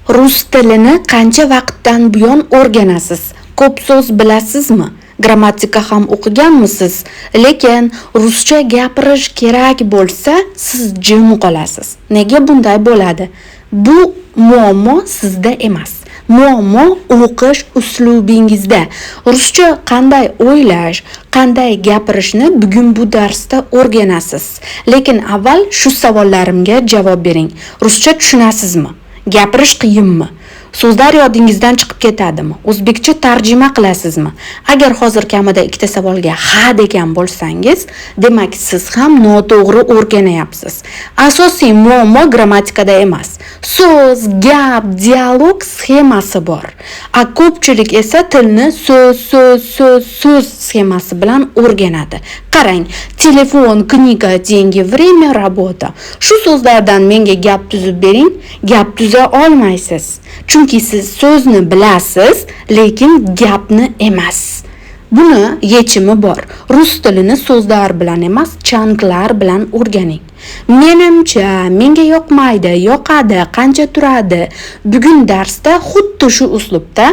Rus tilini qancha vaqtdan buyon o'rganasiz? Ko'p so'z bilasizmi? Grammatika ham o'qiganmisiz? Lekin ruscha gapirish kerak bo'lsa, siz jim qolasiz. Nega bunday bo'ladi? Bu muammo sizda emas. Muammo o'qish uslubingizda. Ruscha qanday o'ylash, qanday gapirishni bugun bu darsda o'rganasiz. Lekin avval shu savollarimga javob bering. Ruscha tushunasizmi? Gapirish qiyinmi? So'zlar yodingizdan chiqib ketadimi? O'zbekcha tarjima qilasizmi? Agar hozir kamida ikkita savolga ha degan bo'lsangiz, demak siz ham noto'g'ri o'rganayapsiz. Asosiy muammo grammatikada emas. So'z, gap, dialog sxemasi bor. Ko'pchilik esa tilni so'z sxemasi bilan o'rganadi. Qarang, telefon, kniga, деньги, время, работа. Shu so'zlardan menga gap tuzib bering, gap tuza olmaysiz. Chunki siz so'zni bilasiz, lekin gapni emas. Buni yechimi bor. Rus tilini so'zlar bilan emas, changlar bilan o'rganing. Menimcha, menga yoqmaydi, yoqadi, qancha turadi. Bugun darsda xuddi shu uslubda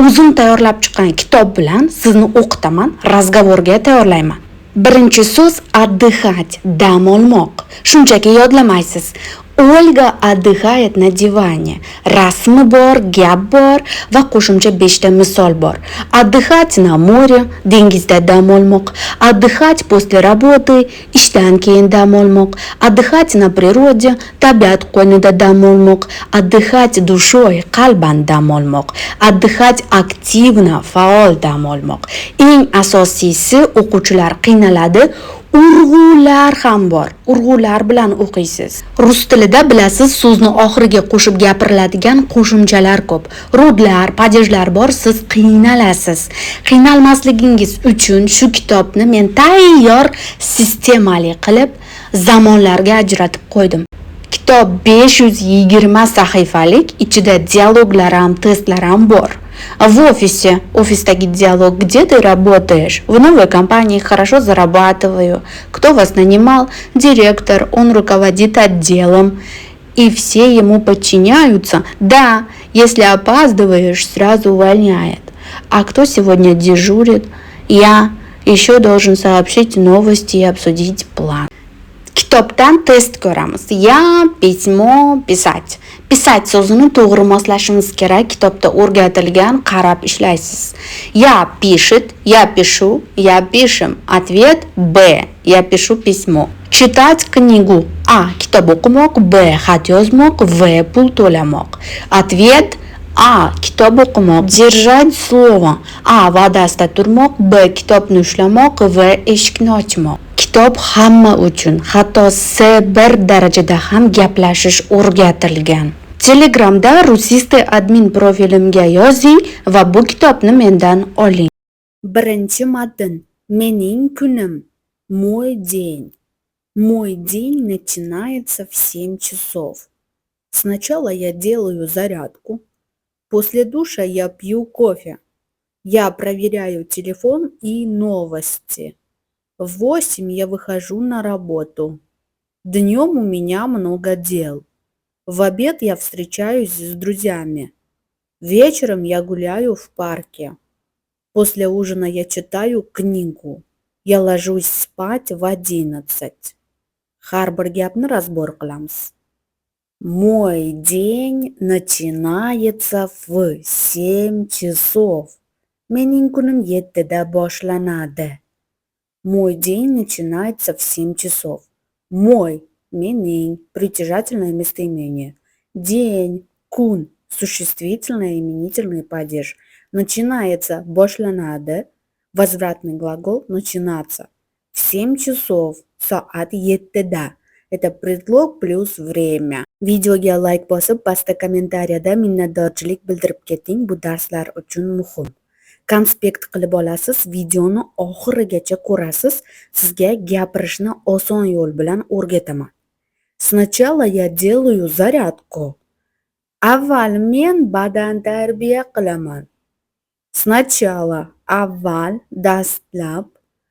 o'zim tayyorlab chiqqan kitob bilan sizni o'qitaman, razgovorga tayyorlayman. Birinchi so'z отдыхать, dam olmoq. Shunchaki yodlamaysiz. Olga отдыхает на диване. Rasmi bor, gap bor va qo'shimcha 5 ta misol bor. Отдыхать на море, dengizda dam olmoq. Отдыхать после работы, ishdan keyin dam olmoq. Отдыхать на природе, tabiat qo'ynida dam olmoq. Отдыхать душой, qalban dam olmoq. Отдыхать активно, faol dam olmoq. Eng asosiysi, o'quvchilar qiynaladi. Urg'ular ham bor. Urg'ular bilan o'qiysiz. Rus tilida bilasiz, so'zni oxiriga qo'shib gapiriladigan qo'shimchalar ko'p. Rodlar, padejlar bor, siz qiynalasiz. Qiynalmasligingiz uchun shu kitobni men tayyor sistemali qilib zamonlarga ajratib qo'ydim. Kitob 520 sahifalik, ichida dialoglar ham, testlar ham bor. В офисдagi диалог, где ты работаешь? В новой компании хорошо зарабатываю. Кто вас нанимал? Директор, он руководит отделом. И все ему подчиняются. Да, если опаздываешь, сразу увольняет. А кто сегодня дежурит? Я. Еще должен сообщить новости и обсудить план. Kitobdan test ko'ramiz. Ya, pismo, pisать. Pisать so'zini to'g'ri moslashimiz kerak. Kitobda o'rgatilgan, qarab ishlaysiz. Я пишет, я пишу, я пишем. Ответ Б. Я пишу письмо. Читать книгу. А. Kitob o'qimoq. B. Xat yozmoq. V. Pul to'lamoq. Ответ A. Kitob o'qimoq. Держать слово. A. Va'dasida turmoq. B. Kitobni ushlamoq. V. Eshikni ochmoq. Kitob hamma uchun, hatto C1 darajada ham gaplashish o'rgatilgan. Telegramda Rusiste admin profilimga yozing va bu kitobni mendan oling. Birinchi matn. Mening kunim. Мой день. Мой день начинается в 7 часов. Сначала я делаю зарядку. После душа я пью кофе. Я проверяю телефон и новости. В 8 я выхожу на работу. Днем у меня много дел. В обед я встречаюсь с друзьями. Вечером я гуляю в парке. После ужина я читаю книгу. Я ложусь спать в 11. Har bir gapni разбор qilamiz. Мой день начинается в 7 часов. Mening kunim 7da boshlanadi. Мой день начинается в 7 часов. Мой, mening, притяжательное местоимение. День, kun, существительное, именительный падеж. Начинается, boshlanadi, возвратный глагол, начинаться. В 7 часов, soat 7da. Это предлог плюс время. Videoga like bosib, pastda kommentariyada minnatdorchilik bildirib keting. Bu darslar uchun muhim. Konspekt qilib olasiz, videoni oxirigacha ko'rasiz. Sizga gapirishni oson yo'l bilan o'rgataman. Sначала я делаю зарядку. Avval men badan tarbiya qilaman. Sначала, avval, dastlab,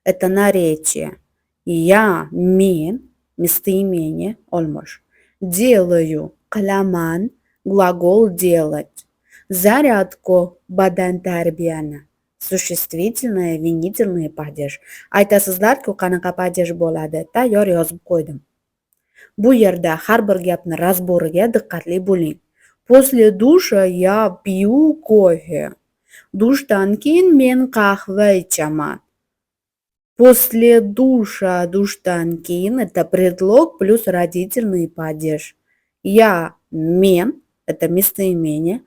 это наречие. Я, men, местоимение, olmosh. Делаю, qilaman, глагол делать. Зарядку badantarbiyani. Существительное, винительный падеж. Aytasizlar-ku qanaqa падеж bo'ladi? Tayyor yozib qo'ydim. Bu yerda har bir gapni razboriga diqqatli bo'ling. После душа я пью кофе. Dushdan keyin men qahva ichaman. После душа, dushdan keyin это предлог плюс родительный падеж. Я, men, это местоимение.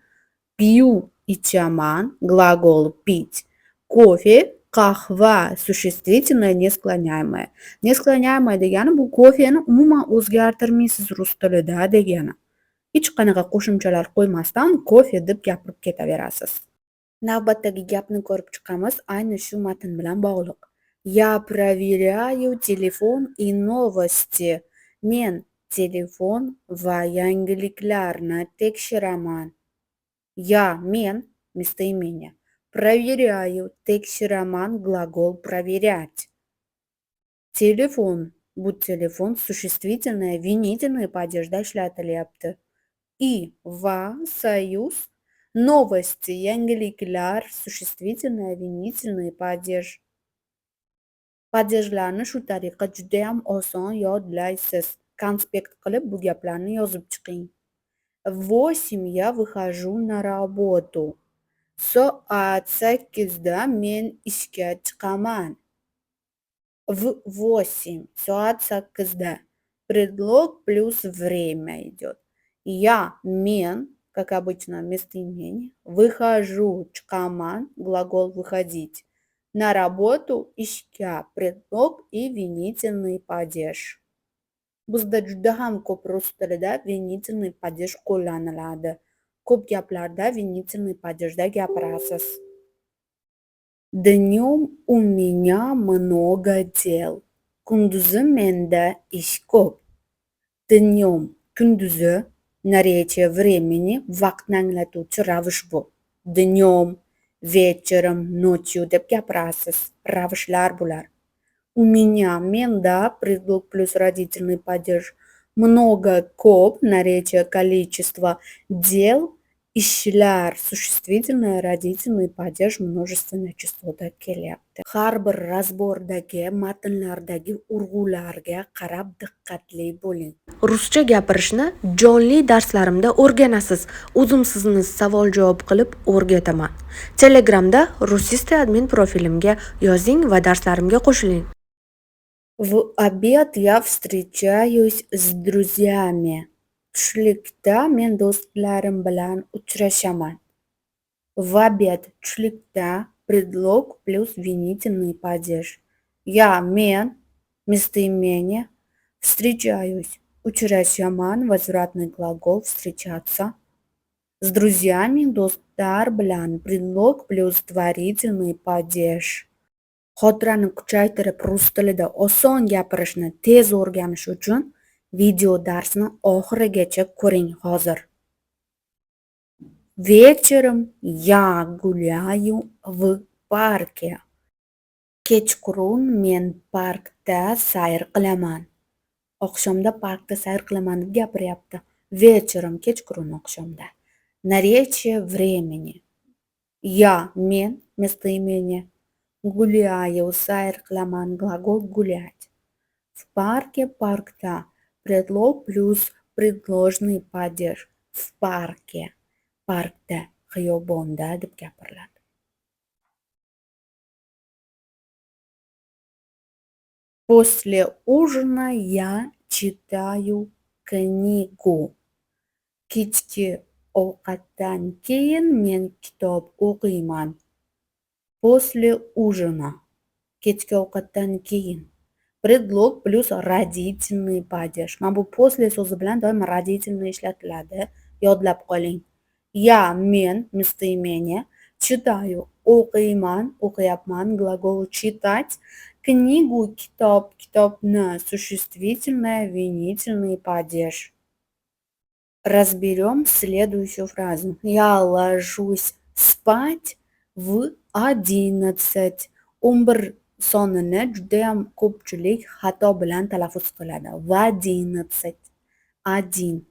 Пью, ichaman, глагол пить. Кофе, qahva, существительное несклоняемое. Несклоняемое degani bu kofeni umuman o'zgartirmaysiz rus tilida degani. Hech qanaqa qo'shimchalar qo'ymasdan kofe deb gapirib ketaverasiz. Navbatdagi gapni ko'rib chiqamiz, ayni shu matn bilan bog'liq. Я проверяю telefon и новости. Men telefon va yangiliklarni tekshiraman. Я, men, местоимение. Проверяю, tekshiraman, глагол проверять. Telefon, bu telefon существительное, винительный падежda ishlatilyapti. И, va, союз, новости, yangiliklar, существительное, винительный падеж. Padejlarni shu tariqa judayam oson yodlaysiz. Konspekt qilib bu gaplarni yozib chiqing. В 8 я выхожу на работу. Soat 8da men ishga chiqaman. В 8, soat 8da. Предлог плюс время идет. Я, men, как обычно, местоимение. Выхожу, chiqaman, глагол выходить. На работу, ishga, предлог и винительный падеж. Bizda juda ham ko'p rus tilida винительный падеж qo'llaniladi. Ko'p gaplarda винительный падежda gapirasiz. Dнем у меня много dел. Kunduzi menda ish ko'p. Dнем kunduzi, наречие времени, vaqtni anglatuvchi ravish bu. Dнем, вечером, ночью deb gapirasiz. Ravishlar bular. У меня, menda, предлог плюс родительный падеж. Много, ko'p, наречие количество. Дел, ishlar, существительное, родительный падеж множественное числоda kelyapti. Har bir razbordagi matnlardagi urg'ularga qarab diqqatli bo'ling. Ruscha gapirishni jonli darslarimda o'rganasiz. O'zim sizni savol-javob qilib o'rgataman. Telegramda Rusisti admin profilimga yozing va darslarimga qo'shiling. В обед я встречаюсь с друзьями. Tushlikda men do'stlarim bilan uchrashaman. В обед, tushlikda, предлог плюс винительный падеж. Я, men, местоимение. Встречаюсь, uchrashaman, возвратный глагол встречаться. С друзьями, do'stlar bilan, предлог плюс творительный падеж. Xotirani kuchaytirib rus tilida oson gapirishni tez o'rganish uchun video darsni oxirigacha ko'ring hozir. Вечером я гуляю в парке. Kechqurun men parkda sayr qilaman. Oqshomda parkda sayr qilaman deb gapiryapti. Вечером, kechqurun, oqshomda. Наречие времени. Я, men, местоимение. Гуляю, sayr qilaman, глагол гулять. В парке, parkda. Предлог плюс предложный падеж. В парке, parkda, xiyobonda deb gapiriladi. После ужина я читаю книгу. Kechki ovqatdan keyin men kitob o'qiyman. После ужина. Kechki ovqatdan keyin. Предлог плюс родительный падеж. Mana bu после so'zi bilan doim родительный ishlatiladi. Yodlab qoling. Я, men, местоимение. Читаю, o'qiyman, o'qiyapman, глагол читать. Книгу, kitob, kitobni, существительное, винительный падеж. Разберем следующую фразу. Я ложусь спать в 11. 11 sonini judayam ko'pchilik xato bilan talaffuz qiladi. В 11. 1.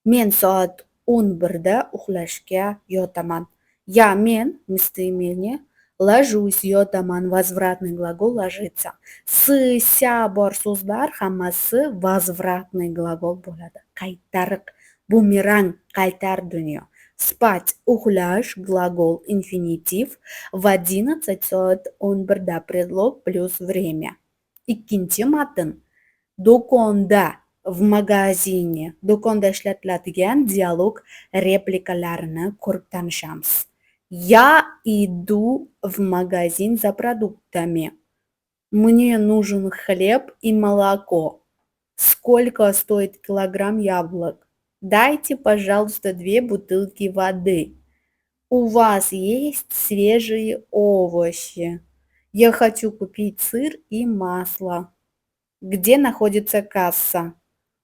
Men soat 11da uxlashga yotaman. Я, men местоимение, ложусь, yotaman, возвратный глагол ложиться. S, ся bor so'zlar hammasi возвратный gлагол bo'ladi. Qaytariq, bumerang, qaytar dunyo. Спать, uxlash, gлагол infinitiv. В 11 soat 11da предлог плюс время. Ikkinchi matn. Do'konda, в magazine, do'konda ishlatiladigan dialog replikalarini ko'rib tanishamiz. Я иду в магазин за продуктами. Мне нужен хлеб и молоко. Сколько стоит килограмм яблок? Дайте, пожалуйста, 2 бутылки воды. У вас есть свежие овощи? Я хочу купить сыр и масло. Где находится касса?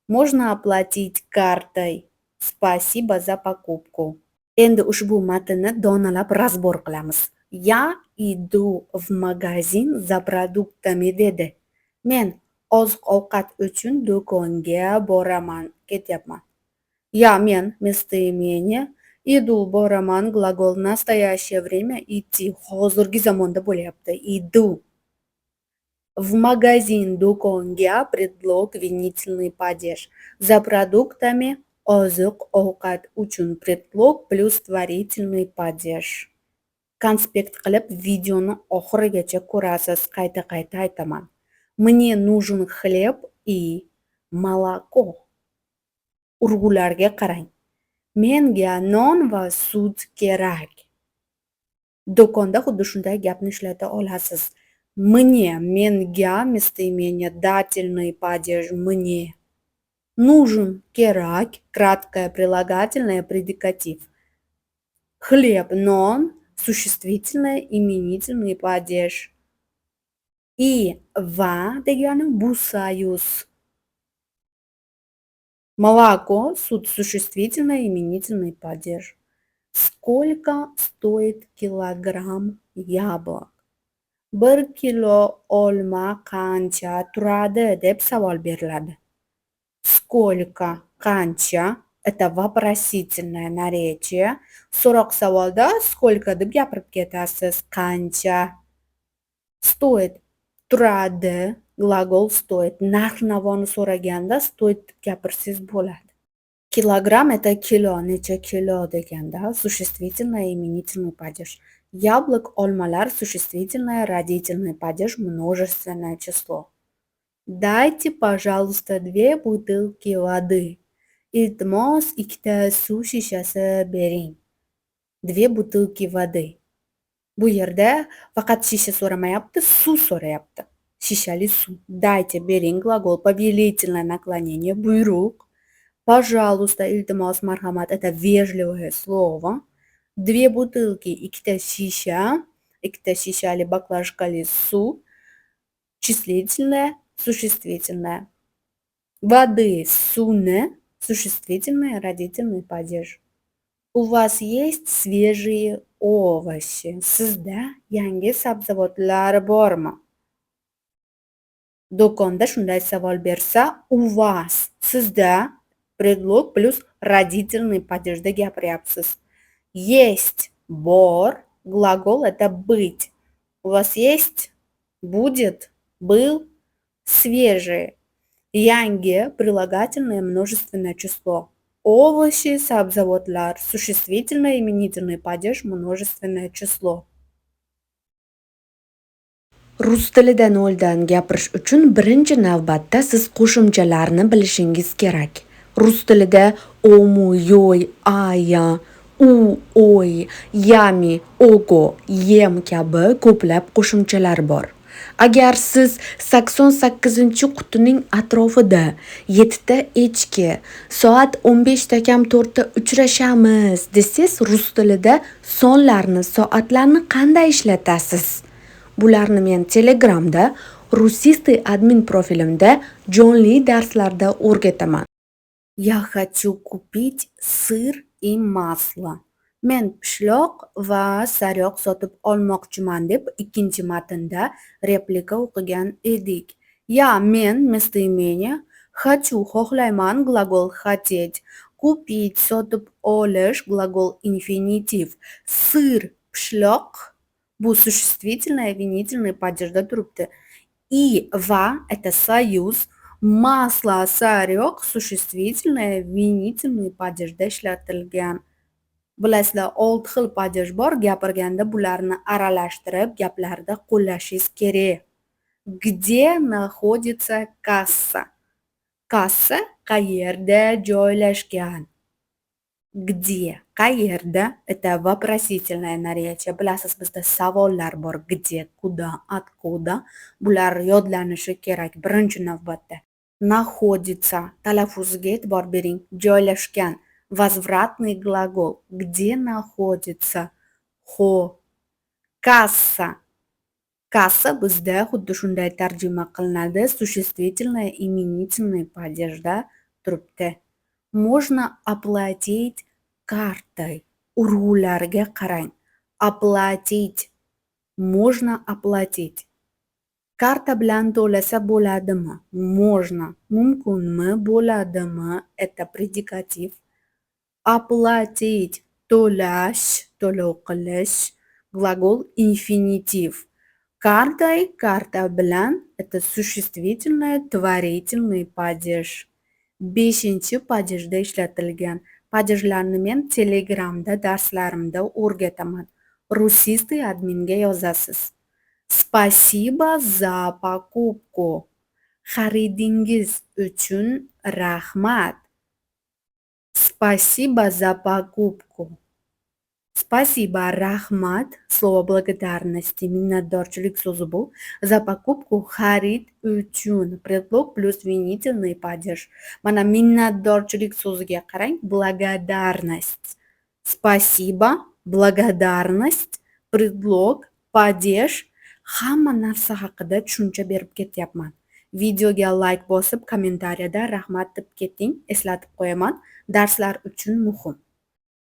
Можно оплатить картой. Спасибо за покупку. Endi ushbu matnni donalab razbor qilamiz. Я иду в магазин за продуктами dedi. Men oziq-ovqat uchun do'konga boraman, ketyapman. Я, men местоимение, иду, boraman, gлагол настоящее время идти, hozirgi zamonda bo'lyapti. Иду. В магазин, do'konga, предлог винительный падеж. За продуктами oziq-ovqat uchun предлог плюс творительный падеж. Konspekt qilib videoni oxirigacha ko'rasiz. Qayta-qayta aytaman. Мне нужен хлеб и молоко. Urg'ularga qarang. Menga non va sut kerak. Do'konda xuddi shunday gapni ishlata olasiz. Мне, menga, местоимение, дательный падеж мне. Нужен, kerak, краткое прилагательное, предикатив. Хлеб, non, существительное, именительный падеж. И va degani bu soyuz. Молоко, sut, существительное, именительный падеж. Сколько стоит килограмм яблок? 1 kilo olma qancha turadi deb savol beriladi. Сколько, qancha, это вопросительное наречие. So'roq savolda сколько deb gapirib ketasiz. Qancha. Stoit, turadi, gлагол stoit. Narx-navoni so'raganda stoit deb gapirsangiz bo'ladi. Kilogramm это kilo, necha kilo deganda существительное, именительный падеж. Яблок, olmalar, существительное, родительный падеж, множественное число. Дайте, пожалуйста, 2 бутылки воды. Iltimos, 2 suv shishasi bering. 2 butılki воды. Bu yerda faqat shisha so'ramayapti, suv so'rayapti. Shishali suv. Дайте, bering, gлагол повелительное наклонение, buyruq. Пожалуйста, iltimos, marhamat, это вежливое слово. 2 butılki, 2 shisha, 2 shishali baklажкали suv. Числительное, существительное. Воды, suvni, существительное, родительный падеж. У вас есть свежие овощи? Sizda yangi sabzavotlar bormi? Do'konda shunday savol bersa, у вас, sizda, предлог плюс родительный падежda gapiryapsiz. Есть, bor, глагол это быть. У вас есть, будет, был, свежие. Yangi, прилагательное, множественное число. Овощи, sabzavotlar, существительное, именительный падеж, множественное число. Rus tilida noldan gapirish uchun birinchi navbatda siz qo'shimchalarni bilishingiz kerak. Rus tilida omu, yoy, aya, u, oy, yami, ogo, yem kabi ko'plab qo'shimchalar bor. Agar siz 88-qutining atrofida 7 ta echki, soat 15 kam 4 da uchrashamiz desangiz, rus tilida sonlarni, soatlarni qanday ishlatasiz? Bularni men Telegramda, Rusisty admin profilimda jonli darslarda o'rgataman. Я хочу купить сыр и масло. Men pishloq va sariyog' sotib olmoqchiman deb ikkinchi matnda replika o'qigan edik. Я, men, местоимение, хочу, xohlayman, gлагол хотеть, Kупить sotib olish gлагол infinitiv. Sir, pishloq bu существительное винительный падежda turibdi. И va это союз. Масло, sariyog существительное винительный падежda ishlatilgan. Bilasizlar, 6 xil padej bor. Gapirganda bularni aralashtirib gaplarda qo'llashingiz kerak. Где находится касса? Kassa qayerda joylashgan? Где? Qayerda? Это вопросительное наречие. Bilasiz, bizda savollar bor. Где, куда, откуда. Bular yodlanishi kerak birinchi navbatda. Находится talaffuziga e'tibor bering. Joylashgan. Возвратный глагол. Где находится? Xo. Kassa. Kassa bizda xuddi shunday tarjima qilinadi. Существительное именительный падежda turibdi. Можно оплатить картой. Urg'ularga qarang. Оплатить. Можно оплатить. Karta bilan to'lasa bo'ladimi? Можно. Mumkinmi? Bo'ladimi? Это предикатив. Оплатить. To'lash, to'lov qilish. Глагол инфинитив. Картой, карта bilan это существительное творительный падеж. 5-chi padejda ishlatilgan. Padejlarni men Telegramda darslarimda o'rgataman. Rusistый adminga yozasiz. Spasibo za покупку. Xaridingiz uchun rahmat. Spasibo za покупку. Spasibo, rahmat. Слово благодарности, minnatdorchilik so'zi bu. За покупку, xarid uchun. Предлог plus винительный падеж. Mana minnatdorchilik so'ziga qarang. Благодарность. Spasibo, благодарность, предлог, падеж. Hamma narsa haqida tushuncha berib ketyapman. Videoga like bosib, kommentariyada rahmat deb keting. Eslatib qo'yaman. Darslar uchun muhim.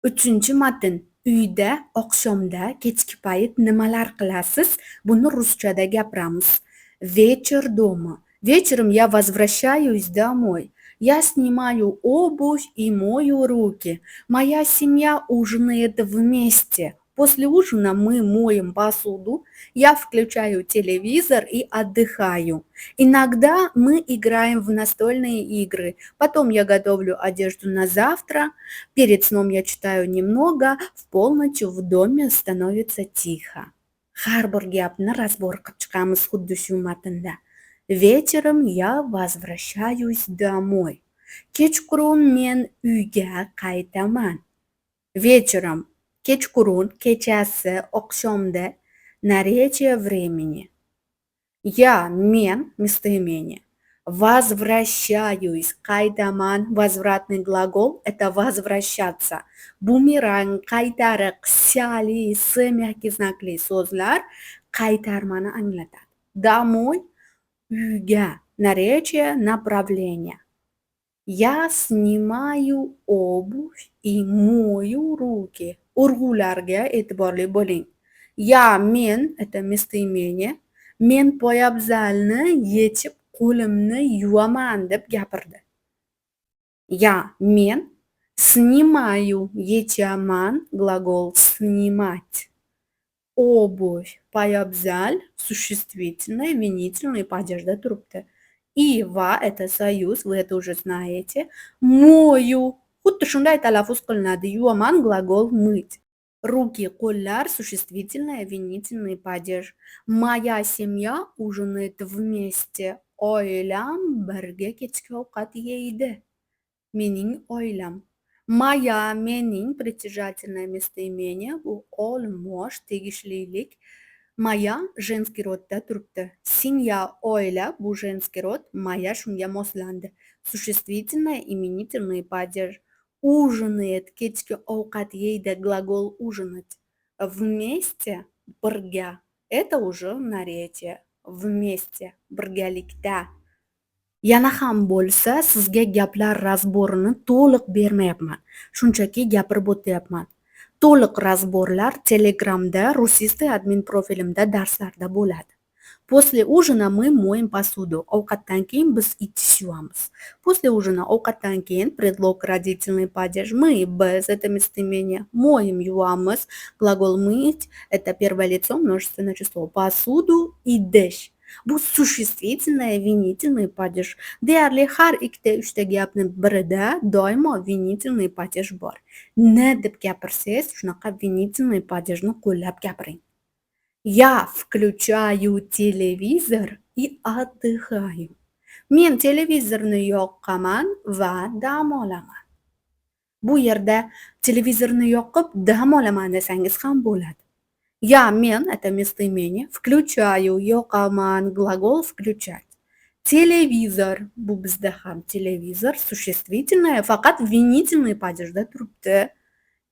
3-chi matn. Uyda, oqshomda, kechki payt nimalar qilasiz? Buni ruschada gapiramiz. Вечер дома. Вечером я возвращаюсь домой. Я снимаю обувь и мою руки. Моя семья ужинает вместе. После ужина мы моем посуду. Я включаю телевизор и отдыхаю. Иногда мы играем в настольные игры. Потом я готовлю одежду на завтра. Перед сном я читаю немного. В полночь в доме становится тихо. Har bir gapni razbor qilib chiqamiz xuddi shu matnda. Вечером я возвращаюсь домой. Kechqurun men uyga qaytaman. Вечером. Kechqurun, kechasi, oqshomda. Наречие времени. Я, men, местоимение. Возвращаюсь, qaytaman, возвратный глагол – это возвращаться. Бумеранг, qaytariq, siyali, s mягкий знакli so'zlar qaytarmani anglatadi. Домой, uyga, наречие, направление. Я снимаю обувь и мою руки. Urg'ularga e'tiborli bo'ling. Я, men – это местоимение. Men poyabzalni yechib qo'limni yuvaman deb gapirdi. Я, men, снимаю, yechaman, глагол снимать. Обувь, poyabzal, существительное, винительный падежda turibdi. И va – это союз, вы это уже знаете. Мою, xuddi shunday talaffuz qilinadi. Yuvaman, глагол мыть. Руки, qo'llar, существительное, винительный падеж. Моя семья ужинает вместе. Oilam birga kechki ovqat yeydi. Mening oilam. Моя, mening, притяжательное местоимение, bu olmosh, tegishlilik. Моя женский rodda turibdi. Семья, oila, bu женский rod, моя shunga moslandi. Существительное, именительный падеж. Ужинает, kechki ovqat yeydi, глагол ужинать. Вместе, birga. Это уже наречие. Вместе, birgalikda. Yana ham bo'lsa, sizga gaplar razborini to'liq bermayapman. Shunchaki gapirib o'tyapman. To'liq razborlar Telegramda, Rusistый admin profilimda darslarda bo'ladi. После ужина мы моем посуду. Ovqatdan keyin biz idish yuvamiz. После ужина ovqatdan keyin предлог родительный падеж. Мы, без, это местоимение. Моем, yuvamiz. Глагол мыть– это первое лицо, множественное число. Посуду, idish. Bu существительное, винительный падеж. Deyarli har ikkita uchta gapni birida doimo винительный падеж bor. Ne deb gapirsangiz, shunaqa винительный падежni qo'llab gapiring. Я включаю televizor и отдыхаю. Men televizorni yoqaman va dam olaman. Bu yerda televizorni yoqib dam olaman desangiz ham bo'ladi. Я, men, это местоимение. Включаю, yoqaman, глагол включать. Televizor, bu bizda ham televizor, существительное, faqat винительный падежda turibdi.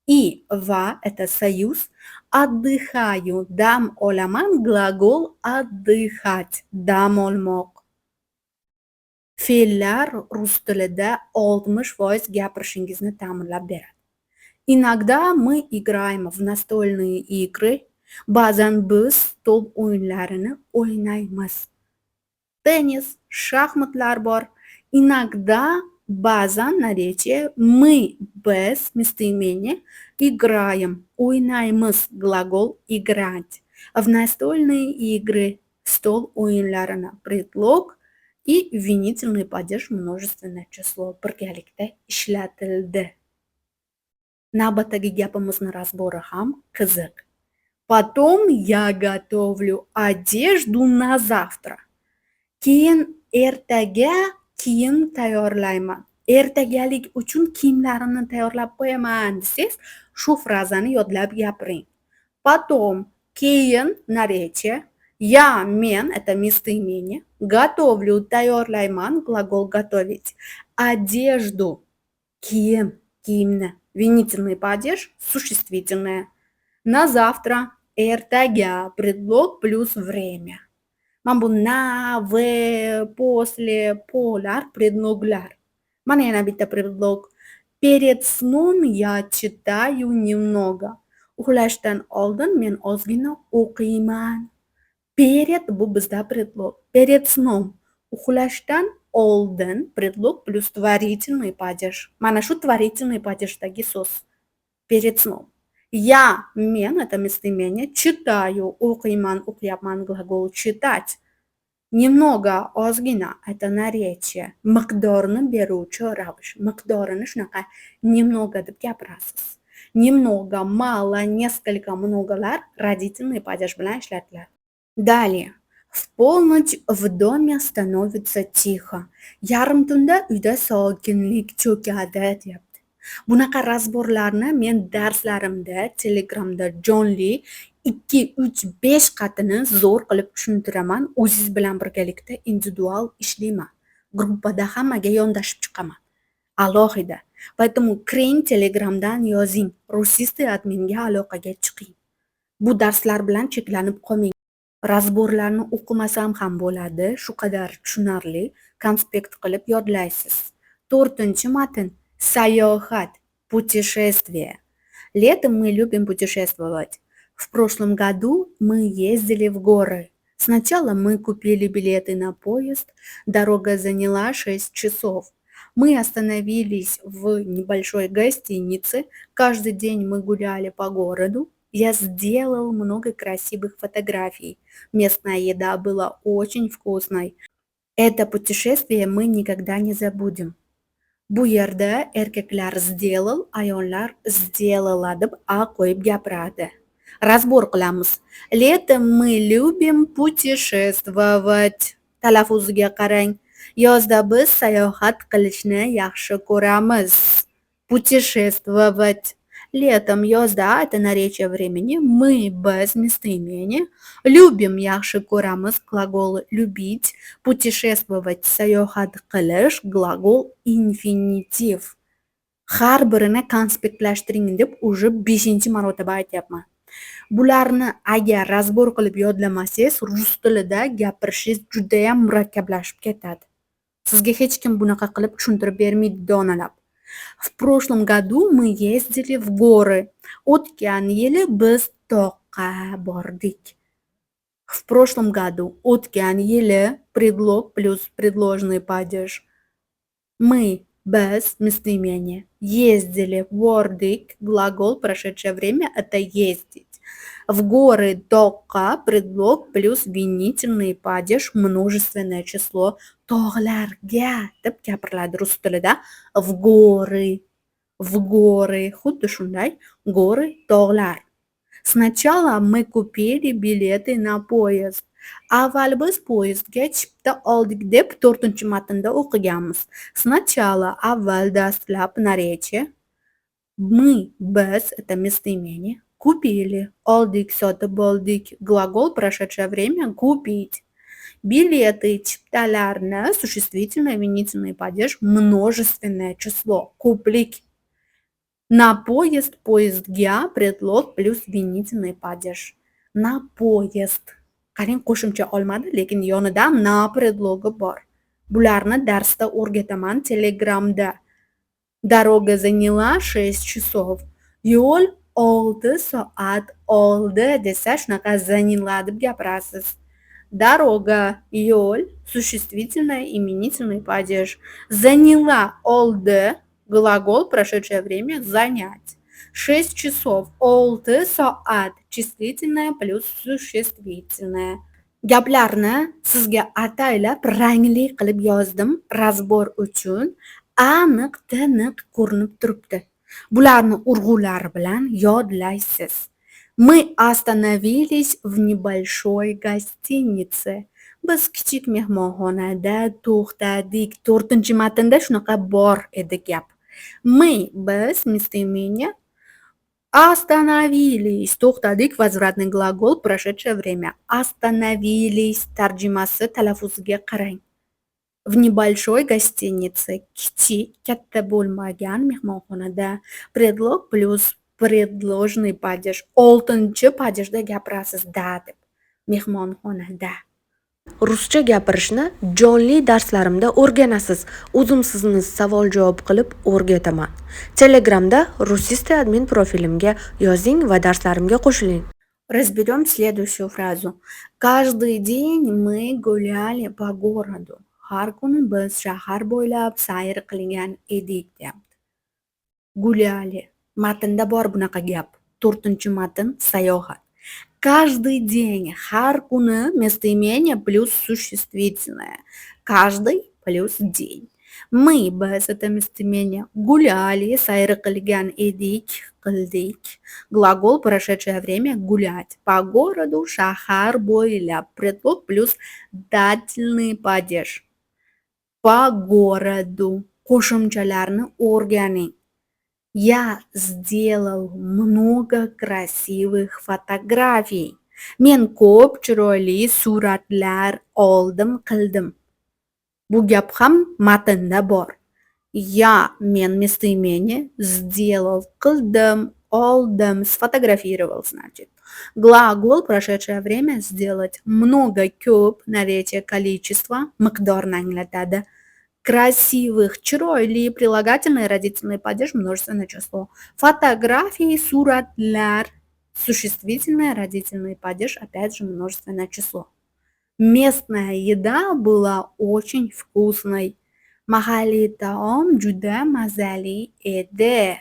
И, va, это союз. Отдыхаю, dam olaman, глагол отдыхать, dam olmoq. Fe'llar rus tilida 60% gapirishingizni ta'minlab beradi. Иногда мы играем в настольные игры. Ba'zan biz stol o'yinlarini o'ynaymiz. Tennis, shaxmatlar bor. Иногда, ba'zan наречие мы, biz, местоимение, играем, o'ynaymiz, глагол играть. В настольные игры, stol o'yinlarini, предлог и винительный падеж, множественное число birgalikda ishlatildi. Navbatdagi gapimizni razbori ham qiziq. Потом я готовлю одежду на завтра. Keyin ertaga kiyim tayyorlayman. Ertagalik uchun kiyimlarimni tayyorlab qo'yaman desangiz, shu frazani yodlab gapiring. Потом, keyin, наречие. Я, men, это местоимение. Готовлю, tayyorlayman, глагол готовить. Одежду, kiyim, kiyimni. Винительный падеж, существительное. На завтра, ertaga, предлог плюс время. Mana bu na, ve, после, polar, предлогlar. Mana yana bitta предлог. Перед сном я читаю немного. Uxlashdan oldin men ozgina o'qiyman. Перед bu bizda предлог. Перед сном. Uxlashdan oldin предлог плюс творительный падеж. Mana shu творительный падежdagi so'z. Перед сном. Я, men, это местоимение, читаю, o'qiyman, o'qiyapman, глагол читать. Немного, ozgina, это наречие. Miqdorni beruvchi ravish. Miqdorini shunaqa немного deb gapirasiz. Немного, мало, несколько, многolar родительный падеж bilan ishlatiladi. Далее. В полночь в доме становится тихо. Yarim tunda uyda sokinlik cho'kadi, deyapti. Bunaqa razborlarni men darslarimda, Telegramda jonli 2, 3, 5 qatini zo'r qilib tushuntiraman. O'zingiz bilan birgalikda individual ishlayman. Gruppada hammaga yondashib chiqaman. Alohida. Поэтому kiring Telegramdan yozing. Rusisti adminga aloqaga chiqing. Bu darslar bilan cheklanib qolmang. Razborlarni o'qimasam ham bo'ladi, shu qadar tushunarli, konspekt qilib yodlaysiz. 4-matn. Sayohat, путешествие. Летом мы любим путешествовать. В прошлом году мы ездили в горы. Сначала мы купили билеты на поезд. Дорога заняла 6 часов. Мы остановились в небольшой гостинице. Каждый день мы гуляли по городу. Я сделал много красивых фотографий. Местная еда была очень вкусной. Это путешествие мы никогда не забудем. Bu yerda erkaklar сделал, ayollar сделала deb a qo'yib gapiradi. Razbor qilamiz. Летом мы любим путешествовать. Talaffuziga qarang. Yozda biz sayohat qilishni yaxshi ko'ramiz. Путешествовать. Летом, yozda, это наречие времени. Мы, biz, местоимение. Любим, yaxshi ko'ramiz, глагол любить. Путешествовать, sayohat qilish, глагол infinitiv. Har birini konspektlashtiring deb уже 5-marotaba aytyapman. Bularni agar razbor qilib yodlamasangiz, rus tilida gapirishingiz juda ham murakkablashib ketadi. Sizga hech kim bunaqa qilib tushuntirib bermaydi donalab. В прошлом году мы ездили в горы. O'tgan yili biz toqqa bordik. В прошлом году, o'tgan yili, предлог плюс предложный падеж. Мы, без местоимения. Ездили, bordik, глагол прошедшее время– это ездить. В горы только предлог плюс винительный падеж, множественное число. Tog'larga deb gapiriladi rus tilida. В горы, xuddi shunday, горы, tog'lar. Sначала мы купили билеты на поезд. Avval biz poyezdga chipta oldik deb 4-matnda o'qiganmiz. Сначала, avval, dastlab, наречие. Мы, biz, это местоимение. Купили, oldik, sotib oldik. Глагол, прошедшее время, купить. Билеты, chiptalarni, существительное, винительный падеж, множественное число. Купlik. На поезд, poyezdga предлог плюс винительный падеж. На поезд. Qarang, qo'shimcha olmadi, lekin yonida na predlogi bor. Bularni darsda o'rgataman Telegramda. Дорога заняла 6 часов. Yo'l 6 soat oldi desa shunaqa заняла deb gapirasiz. Дорога, yo'l, существительное, именительный падеж. Заняла oldi, глагол прошедшее время занять. 6 часов, 6 soat, числительное плюс существительное. Gaplarni sizga ataylab rangli qilib yozdim razbor uchun. Aniq tiniq ko'rinib turibdi. Bularni urg'ular bilan yodlaysiz. Мы остановились в небольшой гостинице. Biz kichik mehmonxonada to'xtadik. 4-matnda shunaqa bor edi gap. Мы, biz, местоимение. Остановились. To'xtadik, возвратный глагол, прошедшее время. Остановились. Tarjimasi talaffuziga qarang. В небольшой гостинице. Kichik, katta bo'lmagan mehmonxonada. Предлог плюс предложный падеж. 6-chi padejda gapirasiz da deb. Mehmonxonada. Ruscha gapirishni jonli darslarimda o'rganasiz. O'zim sizni savol-javob qilib o'rgataman. Telegramda Rusista admin profilimga yozing va darslarimga qo'shiling. Разберем следующую фразу. Каждый день мы гуляли по городу. Har kuni biz shahar bo'ylab sayr qilgan edik deyapti. Гуляли. Matnda bor bunaqa gap. 4-matn sayohat. Каждый день. Har kuni местоимение плюс существительное. Каждый плюс день. Мы, biz, это местоимение. Гуляли, sayr qilgan edik, qildik. Глагол прошедшее время гулять. По городу, shahar bo'ylab. Предлог плюс дательный падеж. По городу. Qo'shimchalarni o'rganing. Я сделал много красивых фотографий. Men ko'p chiroyli suratlar oldim, qildim. Bu gap ham matnda bor. Я, men местоимение, сделал, qildim, oldim, sfotografировал, значит. Глагол прошедшее время сделать. Много, ko'p, наречие количество, miqdorni anglatadi. Красивых, chiroyli, прилагательное, родительный падеж, множественное число. Фотографии, suratlar, существительное, родительный падеж, опять же множественное число. Местная еда была очень вкусной. Mahalliy taom juda mazali edi.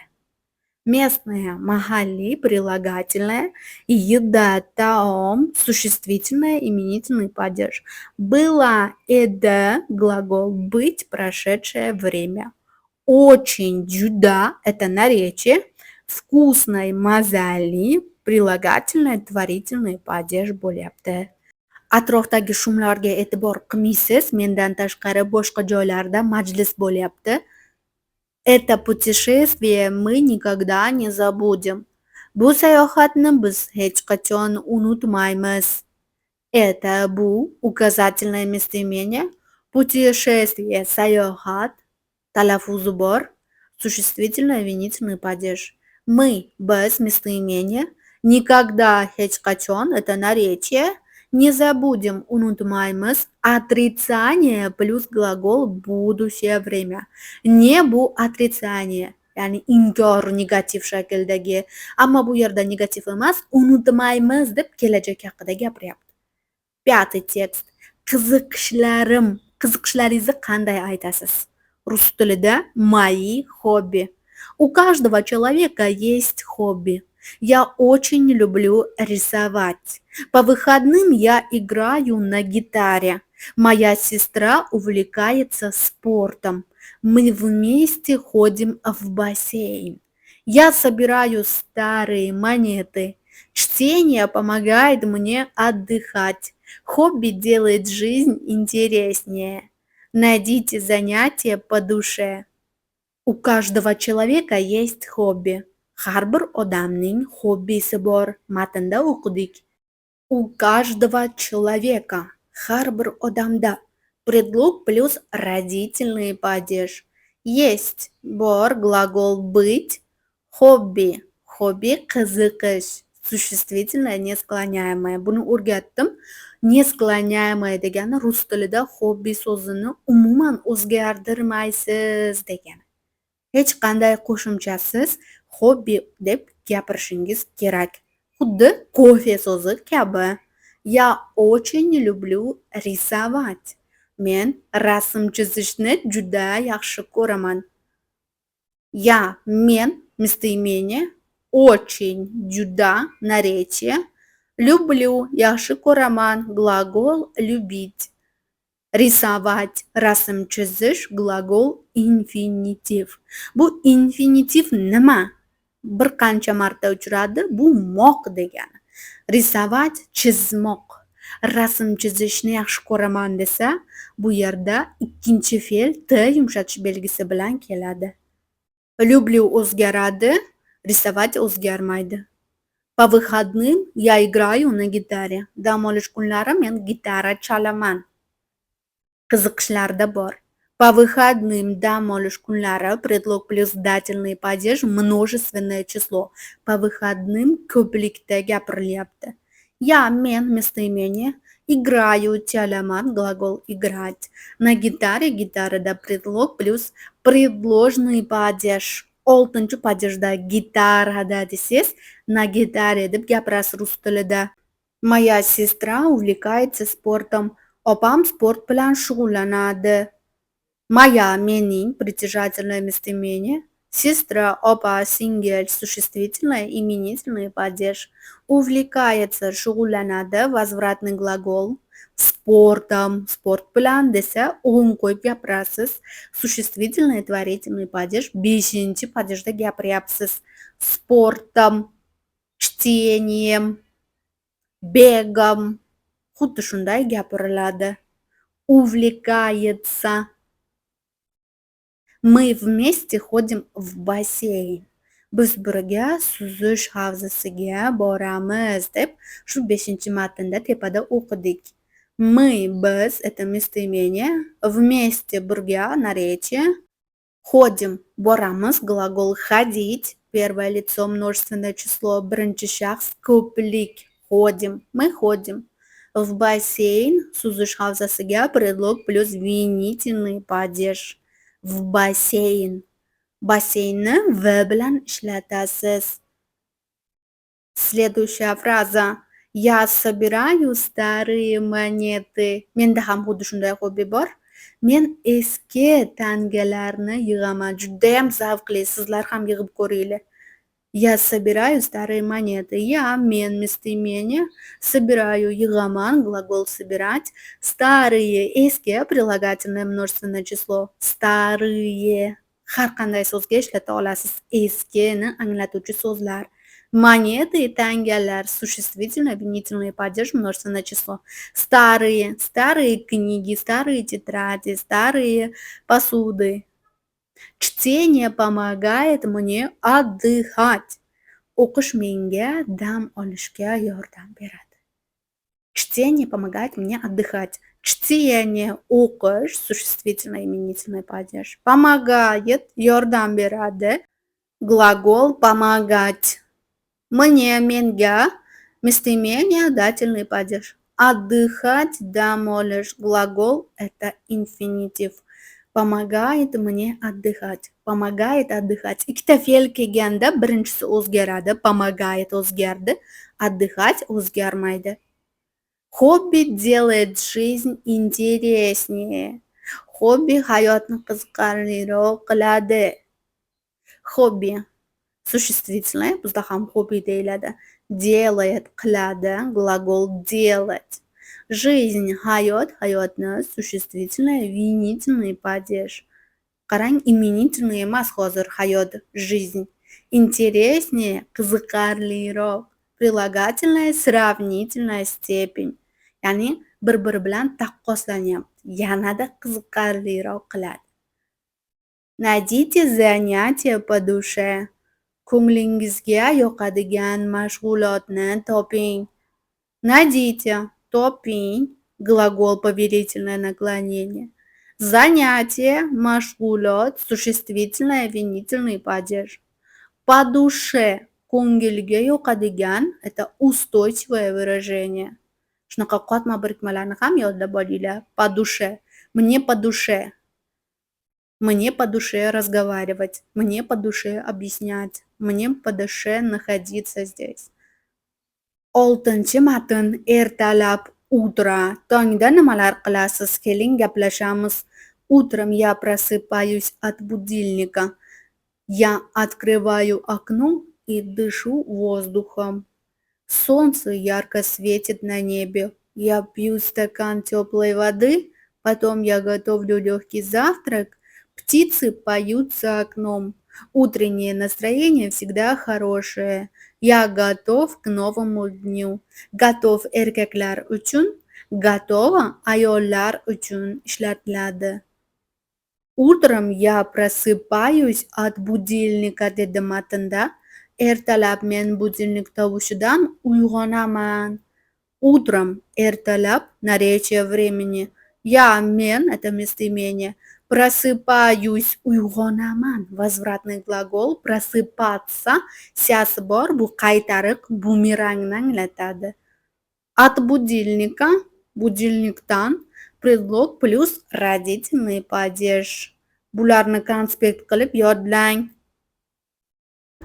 Местное, mahalliy, прилагательное, еда, taom, существительное, именительный падеж. Была, edi, глагол быть, прошедшее время. Очень, juda, это наречие. Вкусной, mazali, прилагательное, творительный падеж bo'lyapti. Atrofdagi shumlarga e'tibor qilmaysiz. Mendan tashqari boshqa joylarda majlis bo'lyapti. Это путешествие мы никогда не забудем. Bu sayohatni biz hech qachon unutmaymiz. Это bu указательное местоимение. Путешествие, sayohat, talaffuzi bor. Существительное, винительный падеж. Мы, biz, местоимение. Никогда, hech qachon, это наречие. Не забудем, unutmaymiz. Отрицание плюс глагол будущее время. Не bu отрицание, ya'ni inkor negativ shakldagi. Ammo bu yerda negativ emas, unutmaymiz deb kelajak haqida gapiryapti. Пятый текст. Qiziqishlarim. Qiziqishlaringizni qanday aytasiz? Rus tilida мои хобби. У каждого человека есть хобби. Я очень люблю рисовать. По выходным я играю на гитаре. Моя сестра увлекается спортом. Мы вместе ходим в бассейн. Я собираю старые монеты. Чтение помогает мне отдыхать. Хобби делает жизнь интереснее. Найдите занятие по душе. У каждого человека есть хобби. Har bir odamning hobbisi bor. Matnda o'qidik. У каждого человека. Har bir odamda. Предлог плюс родительный падеж. Есть. Bor глагол быть. Хобби. Хобби qiziqish. Существительное несклоняемое. Buni o'rgatdim. Nesklonyaемое degani rus tilida hobbi so'zini umuman o'zgartirmaysiz degani. Hech qanday qo'shimchasiz hobbi deb gapirishingiz kerak. Xuddi kofe so'zi kabi. Я очень люблю рисовать. Men rasm chizishni juda yaxshi ko'raman. Men местоимение, очень, juda наречие, люблю, yaxshi ko'raman, глагол любить. Рисовать, rasm chizish, gлагол infinitiv. Bu infinitiv nima? Bir qancha marta uchradi. Bu moq degani. Рисовать chizmoq. Rasm chizishni yaxshi ko'raman desa, bu yerda ikkinchi fe'l t yumshatish belgisi bilan keladi. Люблю o'zgaradi, рисовать o'zgarmaydi. По выходным я играю на гитаре. Dam olish kunlari men gitara chalaman. Qiziqishlarda bor. По выходным dam olish kunlari предлог плюс дательный падеж множественное число. По выходным ko'plikda gapirilyapti. Men местоимение, играю, chalaman, глагол играть. На гитаре gitarada предлог плюс предложный падеж. 6 padejda gitarada desangiz, на гитаре deb gapirasiz rus tilida. Моя сестра увлекается спортом. Opam sport bilan shug'ullanadi. Моя mening притяжательное местоимение. Сестра, опа, сингель, существительное, именительный падеж. Увлекается, shug'ullanadi, возвратный глагол. Спортом, sport bilan desa, o'ng qo'yib gapirasiz. Существительный, творительный падеж. 5 padejda gapiryapsiz. Спортом, чтением, бегом. Xuddi shunday gapiriladi. Увлекается. Мы вместе ходим в бассейн. Biz birga suzish havzasiga boramiz deb shu 5-matnda tepada o'qidik. Мы, biz, это местоимение, вместе, birga, наречие, ходим, boramiz, глагол ходить, первое лицо, множественное число, birinchi shaxs, ko'plik, ходим, мы ходим. В бассейн, suzish havzasiga, предлог плюс винительный падеж. В бассейн. Бассейнni v bilan ishlatasiz. Следующая фраза. Я собираю старые монеты. Menda ham xuddi shunday hobbi bor. Men eski tangalarni yig'aman. Judayam zavqli. Sizlar ham yig'ib ko'ringlar. Я собираю старые монеты. Men местоимение. Собираю, yig'aman, глагол собирать. Старые, eski, прилагательное множественное число. Старые. Har qanday so'zga ishlata olasiz. Eskini anglatuvchi so'zlar. Монеты, tangalar, существительное, винительный падеж, множественное число. Старые, старые книги, старые тетради, старые посуды. Чтение помогает мне отдыхать. O'qish menga dam olishga yordam beradi. Чтение помогает мне отдыхать. Чтение, o'qish, существительное, именительный падеж. Помогает, yordam beradi. Глагол помогать. Мне, menga, местоимение, дательный падеж. Отдыхать, dam olish, глагол это инфинитив. Помогает мне отдыхать. Помогает отдыхать. Ikkita fe'l kelganda birinchisi o'zgaradi. Помогает o'zgardi. Отдыхать o'zgarmaydi. Hobby делает жизнь интереснее. Hobby hayotni qiziqarliroq qiladi. Hobby существительное, bizda ham hobby deyiladi. Делает, qiladi, глагол делать. Жизнь, hayot, hayotni существительное, винительный падеж. Qarang, imenительный emas hozir hayot, жизнь. Интереснее, qiziqarliroq. Прилагательное, сравнительная степень. Ya'ni bir-biri bilan taqqoslanyapti. Yanada qiziqarliroq qiladi. Найдите занятие по душе. Ko'nglingizga yoqadigan mashg'ulotni toping. Найдите, toping, глагол поверительное наклонение. Занятие, mashg'ulot, существительное, винительный падеж. По душе, ko'ngilga yoqadigan, это устойчивое выражение. Shunaqa qotma birikmalarni ham yodlab olinglar. По душе. Мне по душе. Мне по душе разговаривать. Мне по душе объяснять. Мне по душе находиться здесь. Oltinchi matn. Ertalab, утро. Tongda nimalar qilasiz? Keling gaplashamiz. Утром я просыпаюсь от будильника. Я открываю окно и дышу воздухом. Солнце ярко светит на небе. Я пью стакан теплой воды, потом я готовлю легкий завтрак. Птицы поют за окном. Утреннее настроение всегда хорошее. Я готов к новому дню. Готов erkaklar uchun, готова ayollar uchun ishlatiladi. Утром я просыпаюсь от будильника dedi matnda. Ertalab men budilnik tovushidan uyg'onaman. Утром, ertalab, наречие времени. Я, men, это местоимение. Просыпаюсь, uyg'onaman. Возвратный глагол. Просыпаться. Siyasi bor. Bu qaytariq, bumerangni anglatadi. От будильника, будильниктан, предлог плюс родительный падеж. Bularni konspekt qilib yodlang.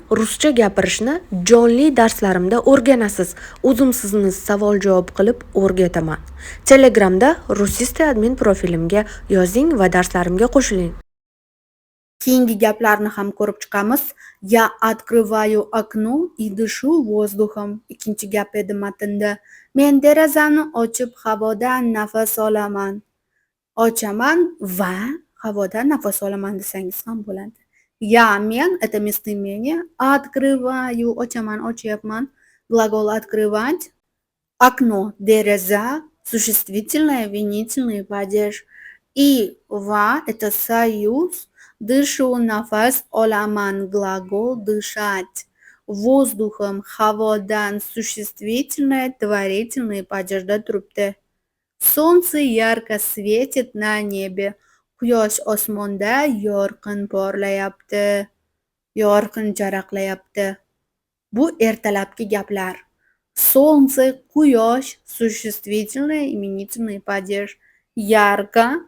Ruscha gapirishni jonli darslarimda o'rganasiz. O'zim sizni savol-javob qilib o'rgataman. Telegramda Rusista admin profilimga yozing va darslarimga qo'shiling. Keyingi gaplarni ham ko'rib chiqamiz. Я открываю окно и дышу воздухом. Ikkinchi gap edi matnda. Men derazani ochib havodan nafas olaman. Ochaman va havodan nafas olaman desangiz ham bo'ladi. Я, men, это местоимение. Открываю, ochaman, ochyapman. Глагол открывать. Окно, deraza, существительное, винительный падеж. И va, это союз. Дышу, nafas olaman, глагол дышать. Воздухом, havodan, существительное, творительный падежda turibdi. Солнце ярко светит на небе. Quyosh osmonda yorqin porlayapti. Yorqin charaqlayapti. Bu ertalabki gaplar. Солнце, quyosh, существительное, именительный падеж. Ярко,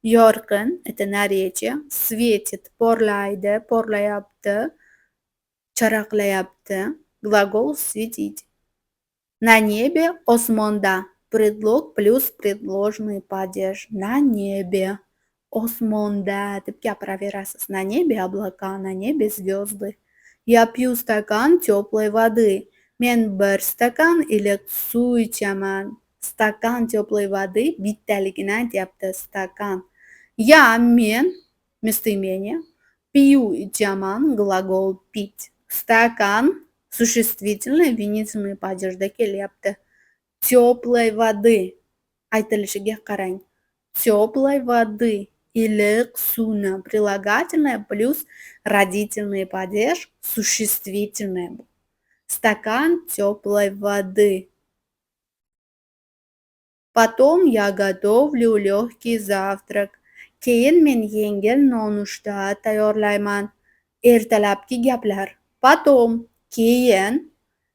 yorqin, это наречие. Светит, porlaydi, porlayapti. Charaqlayapti. Глагол светить. На небе, osmonda. Предлог плюс предложный падеж. На небе. Osmonda deb gapiraverasiz. На небе облака, на небе звезды. Я пью стакан теплой воды. Men bir stakan iliq suv ichaman. Stakan теплой воды bittaligini aytyapti. Stakan. Я, men, местоимение. Пью, ichaman, глагол пить. Стакан, существительное, винительный падежda kelyapti. Теплой воды. Aytilishiga qarang. Теплой воды. Iliq suvni. Прилагательное плюс родительный падеж. Существительное. Стакан теплой воды. Потом я готовлю легкий завтрак. Keyin men yengil nonushta tayyorlayman. Ertalabki gaplar. Потом, keyin,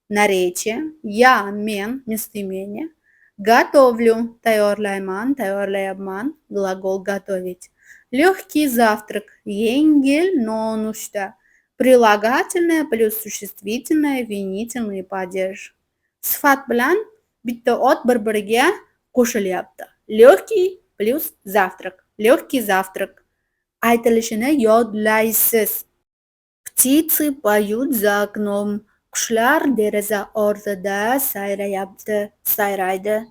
наречие. Я, men, местоимение. Готовлю, tayyorlayman, tayyorlayapman, глагол готовить. Легкий завтрак, yengil nonushta. Прилагательное плюс существительное, винительный падеж. Sifat bilan bitta ot bir-biriga qo'shilyapti. Лёгкий plus завтрак. Лёгкий завтрак. Aytilishini yodlaysiz. Птицы поют за окном. Qushlar deraza ortida sayraydi.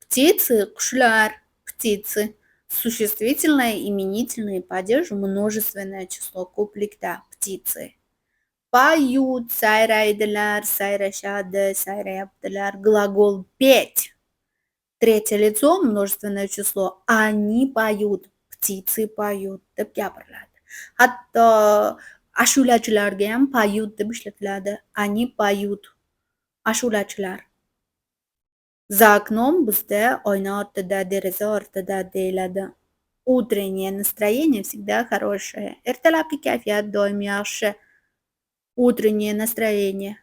Птицы, qushlar, птицы. Существительное, именительный падеж, множественное число ko'plikda птицы. Поют, sayraydilar, sayrashadi, sayrayaptilar. Глагол петь. Третье лицо, множественное число. Они поют, птицы поют deb gapiriladi. Hatto ashulachilarga ham поют deb ishlatiladi. Они поют. Ashulachilar. За окном bizda oyna ortida, deraza ortida deyiladi. Утреннее настроение всегда хорошее. Ertalabki kayfiyat doim yaxshi. Утреннее настроение.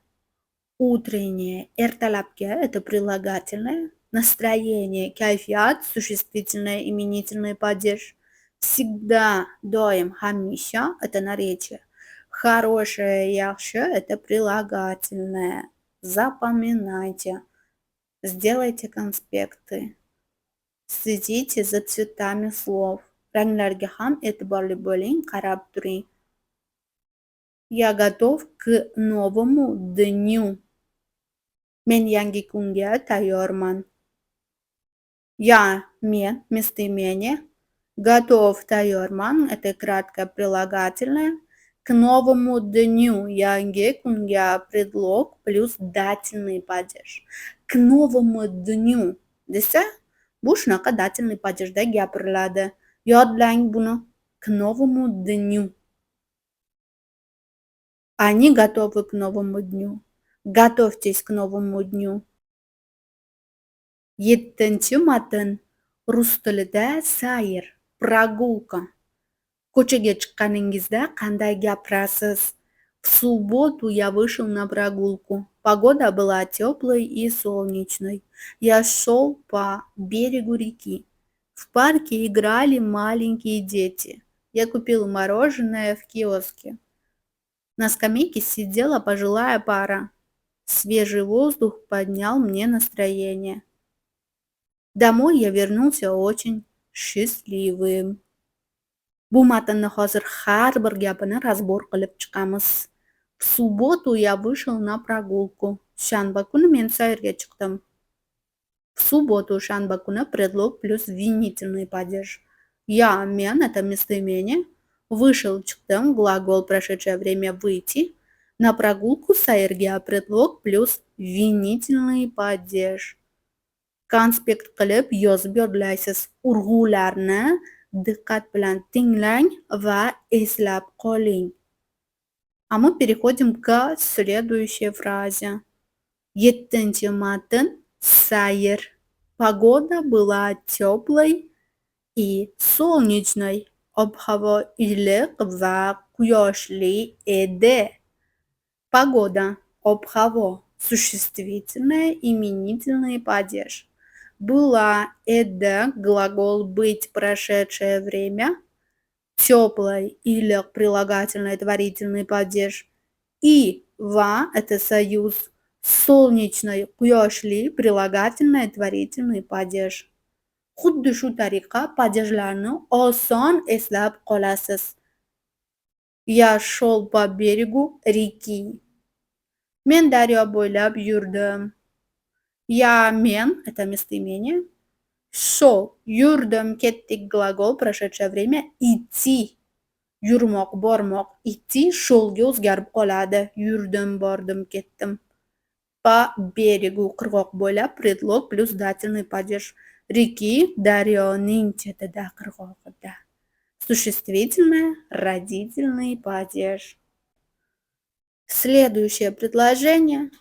Утреннее. Ertalabki это прилагательное. Настроение, kayfiyat, существительное, именительный падеж. Всегда, доим, hamisha – это наречие. Хорошее, yaxshi – это прилагательное. Запоминайте. Сделайте конспекты. Следите за цветами слов. Ranglarga ham e'tiborli bo'ling, qarab turing. Я готов к новому дню. Men yangi kunga tayyorman. Men местоимение. Готов, tayyorman. Это краткое прилагательное. К новому дню, yangi kunga предлог плюс дательный падеж. К новому дню desa, bu shunaqa дательный падежda gapiriladi. Yodlang buni. К новому дню. Они готовы к новому дню. Готовьтесь к новому дню. 7-chi matn. Rus tilida sayr, прогулка. Ko'chaga chiqqaningizda qanday gapirasiz? В субботу я вышел на прогулку. Погода была теплой и солнечной. Я шел по берегу реки. В парке играли маленькие дети. Я купил мороженое в киоске. На скамейке сидела пожилая пара. Свежий воздух поднял мне настроение. Домой я вернулся очень счастливым. Bu matnni hozir har bir gapini razbor qilib chiqamiz. В субботу я вышел на прогулку. Shanba kuni men sayrga chiqdim. В субботу, shanba kuni предлог плюс винительный падеж. Men это местоимение. Вышел, chiqdim, глагол прошедшее время выйти. На прогулку sayrga предлог плюс винительный падеж. Konspekt qilib yozib yodlaysiz. Urg'ularni diqqat bilan tinglang va eslab qoling. А мы переходим к следующей фразе. 7-chi matn. Sayr. Погода была теплой и солнечной. Ob-havo iliq va quyoshli edi. Погода. Ob-havo. Существительное, именительный падеж. Была, edi, глагол быть, прошедшее время. Теплой или прилагательный творительный падеж. И va – это союз. Солнечный, quyoshli, прилагательный творительный падеж. Xuddi shu tariqa padejlarni oson eslab qolasiz. Я шел по берегу реки. Men daryo bo'ylab yurdim. Men – это местоимение. Шел, yurdim, ketdik, глагол, прошедшее время. Идти, yurmoq, bormoq. Идти sho'lga o'zgarib qoladi. Yurdim, bordim, ketdim. По берегу, qirg'oq bo'ylab, предлог плюс дательный падеж. Реки, daryoning chetida, qirg'og'ida. Существительное, родительный падеж. Следующее предложение.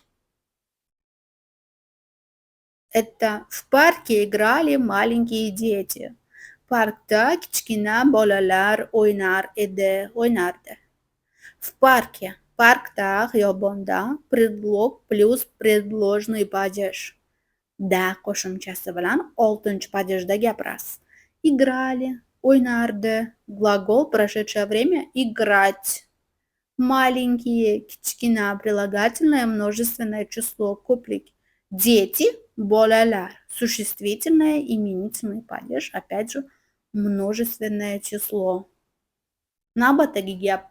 Это в парке играли маленькие дети. Parkda kichkina bolalar o'ynardi. В парке. Parkda, xiyobonda, предлог плюс предложный падеж. Da qo'shimchasi bilan 6-chi падежda gapirasiz. Играли, o'ynardi. Глагол, прошедшее время, играть. Маленькие, kichkina, прилагательное, множественное число, ko'plik. Дети, Bolalar. Существительное, именительный падеж. Опять же, множественное число. Navbatdagi gap.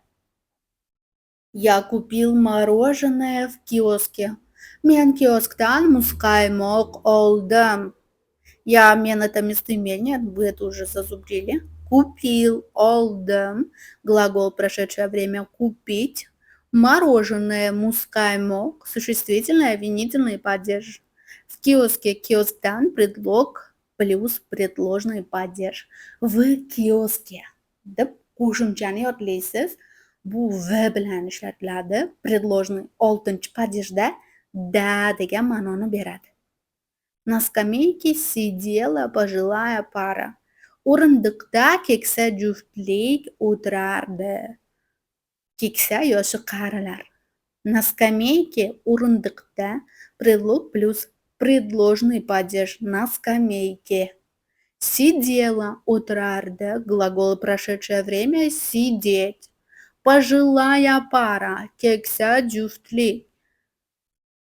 Я купил мороженое в киоске. Men kioskdan muzqaymoq oldim. Мен это местоимение, вы это уже зазубрили. Купил, oldim. Глагол прошедшее время купить. Мороженое, мускаймок, существительное, винительный падеж. В киоске киоскдан предлог плюс предложный падеж. В kioske deb qo'shimchani yodlaysiz. Bu v bilan ishlatiladi. Предложный 6-padejda da degan ma'noni beradi. На скамейке сидела пожилая пара. O'rindiqda keksa juftlik o'tirardi. Keksa yoshi qarilar. На скамейке o'rindiqda предлог плюс предложный падеж на скамейке. Сидела o'tirardi. Глагол прошедшее время сидеть. Пожилая пара. Keksa juftlik.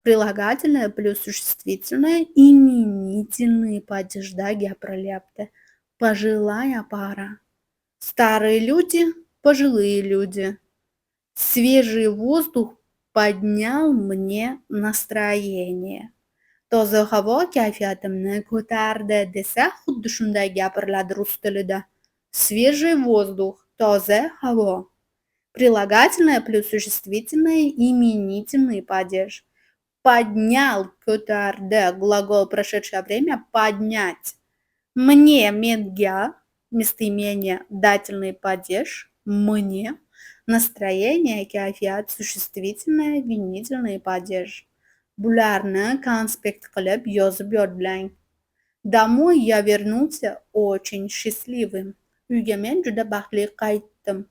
Прилагательное плюс существительное, именительный падежда gapiryapti. Пожилая пара. Старые люди, пожилые люди. Свежий воздух поднял мне настроение. Toza havo kayfiyatimni ko'tardi desa, xuddi shunday gapiriladi rus tilida. Свежий воздух, toza havo. Прилагательное плюс существительное, именительный падеж. Поднял, ko'tardi, глагол прошедшее время поднять. Мне, menga, местоимение, дательный падеж, мне. Настроение, kayfiyat, существительное, винительный падеж. Bularni konspekt qilib yozib yodlang. Домой я вернулся очень счастливым. Uyga men juda baxtli qaytdim.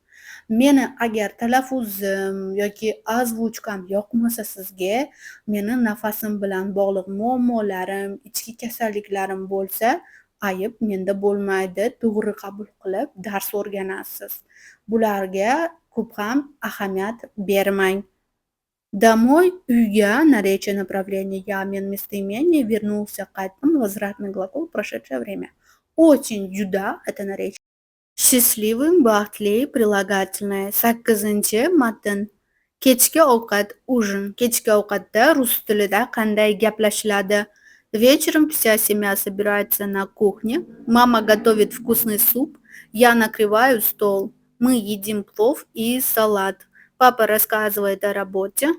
Meni agar talaffuzim yoki ozvuchkam yoqmasa sizga, meni nafasim bilan bog'liq muammolarim, ichki kasalliklarim bo'lsa, ayb menda bo'lmaydi, to'g'ri qabul qilib dars o'rganasiz. Bularga ko'p ham ahamiyat bermang. Домой, uyga, наречие направления, я, men, местоимение, вернулся, qaytdim, возвратный глагол, прошедшее время. Очень, juda, это наречие. Счастливым, baxtli, прилагательное. 8-matn. Kechki ovqat, ужин. Kechki ovqatda rus tilida qanday gaplashiladi? Вечером вся семья собирается на кухне. Мама готовит вкусный суп. Я накрываю стол. Мы едим плов и салат. Папа рассказывает о работе.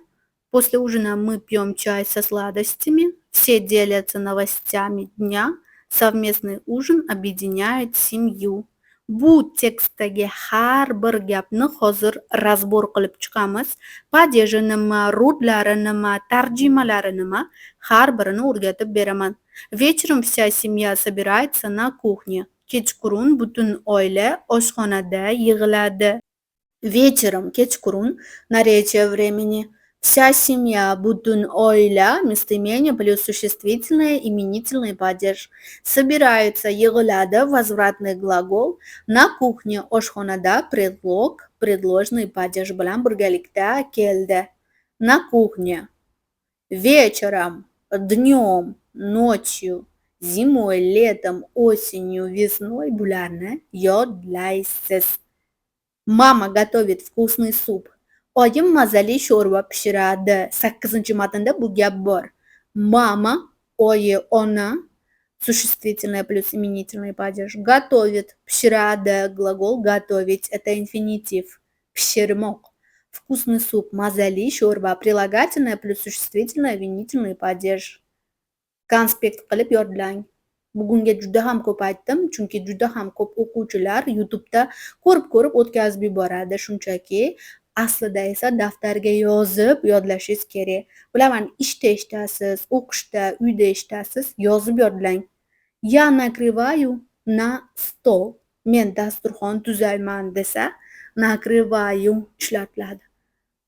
После ужина мы пьем чай со сладостями. Все делятся новостями дня. Совместный ужин объединяет семью. Bu tekstdagi har bir gapni hozir razbor qilib chiqamiz. Padeji nima, rodlari nima, tarjimalari nima, har birini o'rgatib beraman. Вечером вся семья собирается на кухне. Kechqurun butun oila oshxonada yig'iladi. Вечером, kechqurun, наречие времени. Вся семья, butun oila, местоимение плюс существительное, именительный падеж. Собираются, yig'iladi, возвратный глагол. На кухне, oshxonada, предлог, предложный падеж bilan birgalikda keldi. На кухне. Вечером, днем, ночью, зимой, летом, осенью, весной bularni yodlaysiz. Mama готовит вкусный суп. Oyim mazali sho'rva pishiradi. 8-matnda bu gap bor. Mama, oyi, ona, существительное плюс именительный падеж. Готовит, pishiradi, глагол готовить, это инфинитив. Pishirmoq. Вкусный суп, mazali sho'rva, прилагательное плюс существительное, винительный падеж. Konspekt qilib yodlang. Bugunga juda ham ko'p aytdim, chunki juda ham ko'p o'quvchilar YouTube'da ko'rib o'tkazib yuboradi. Shunchaki aslida esa daftarga yozib yodlashingiz kerak. Bilaman, ishda eshitasiz, o'qishda, uyda eshitasiz, yozib yodlang. Я накрываю на stol. Men dasturxon tuzayman desa, накрываю ishlatiladi.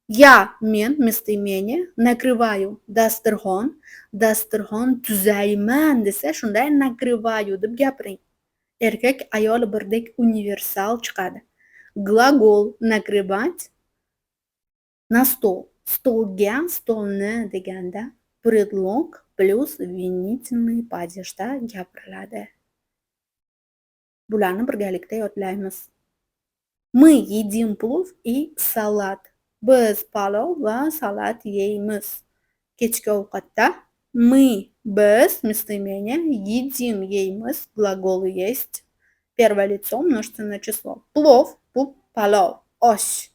Я, men, местоимение, накрываю, dasturxon tuzayman desa, shunday накрываю deb gapiring. Erkak, ayol birdek universal chiqadi. Gлагол накрывать на stol. Stolga, stolni deganda, предлог plus винительный падежda gapiriladi. Bularni birgalikda yodlaymiz. Мы едим плов и салат. Biz palov va salat yeymiz. Kechki ovqatda biz местоимение едим yeymiz глагол есть. Первое лицо множественное число. Плов bu palov, osh.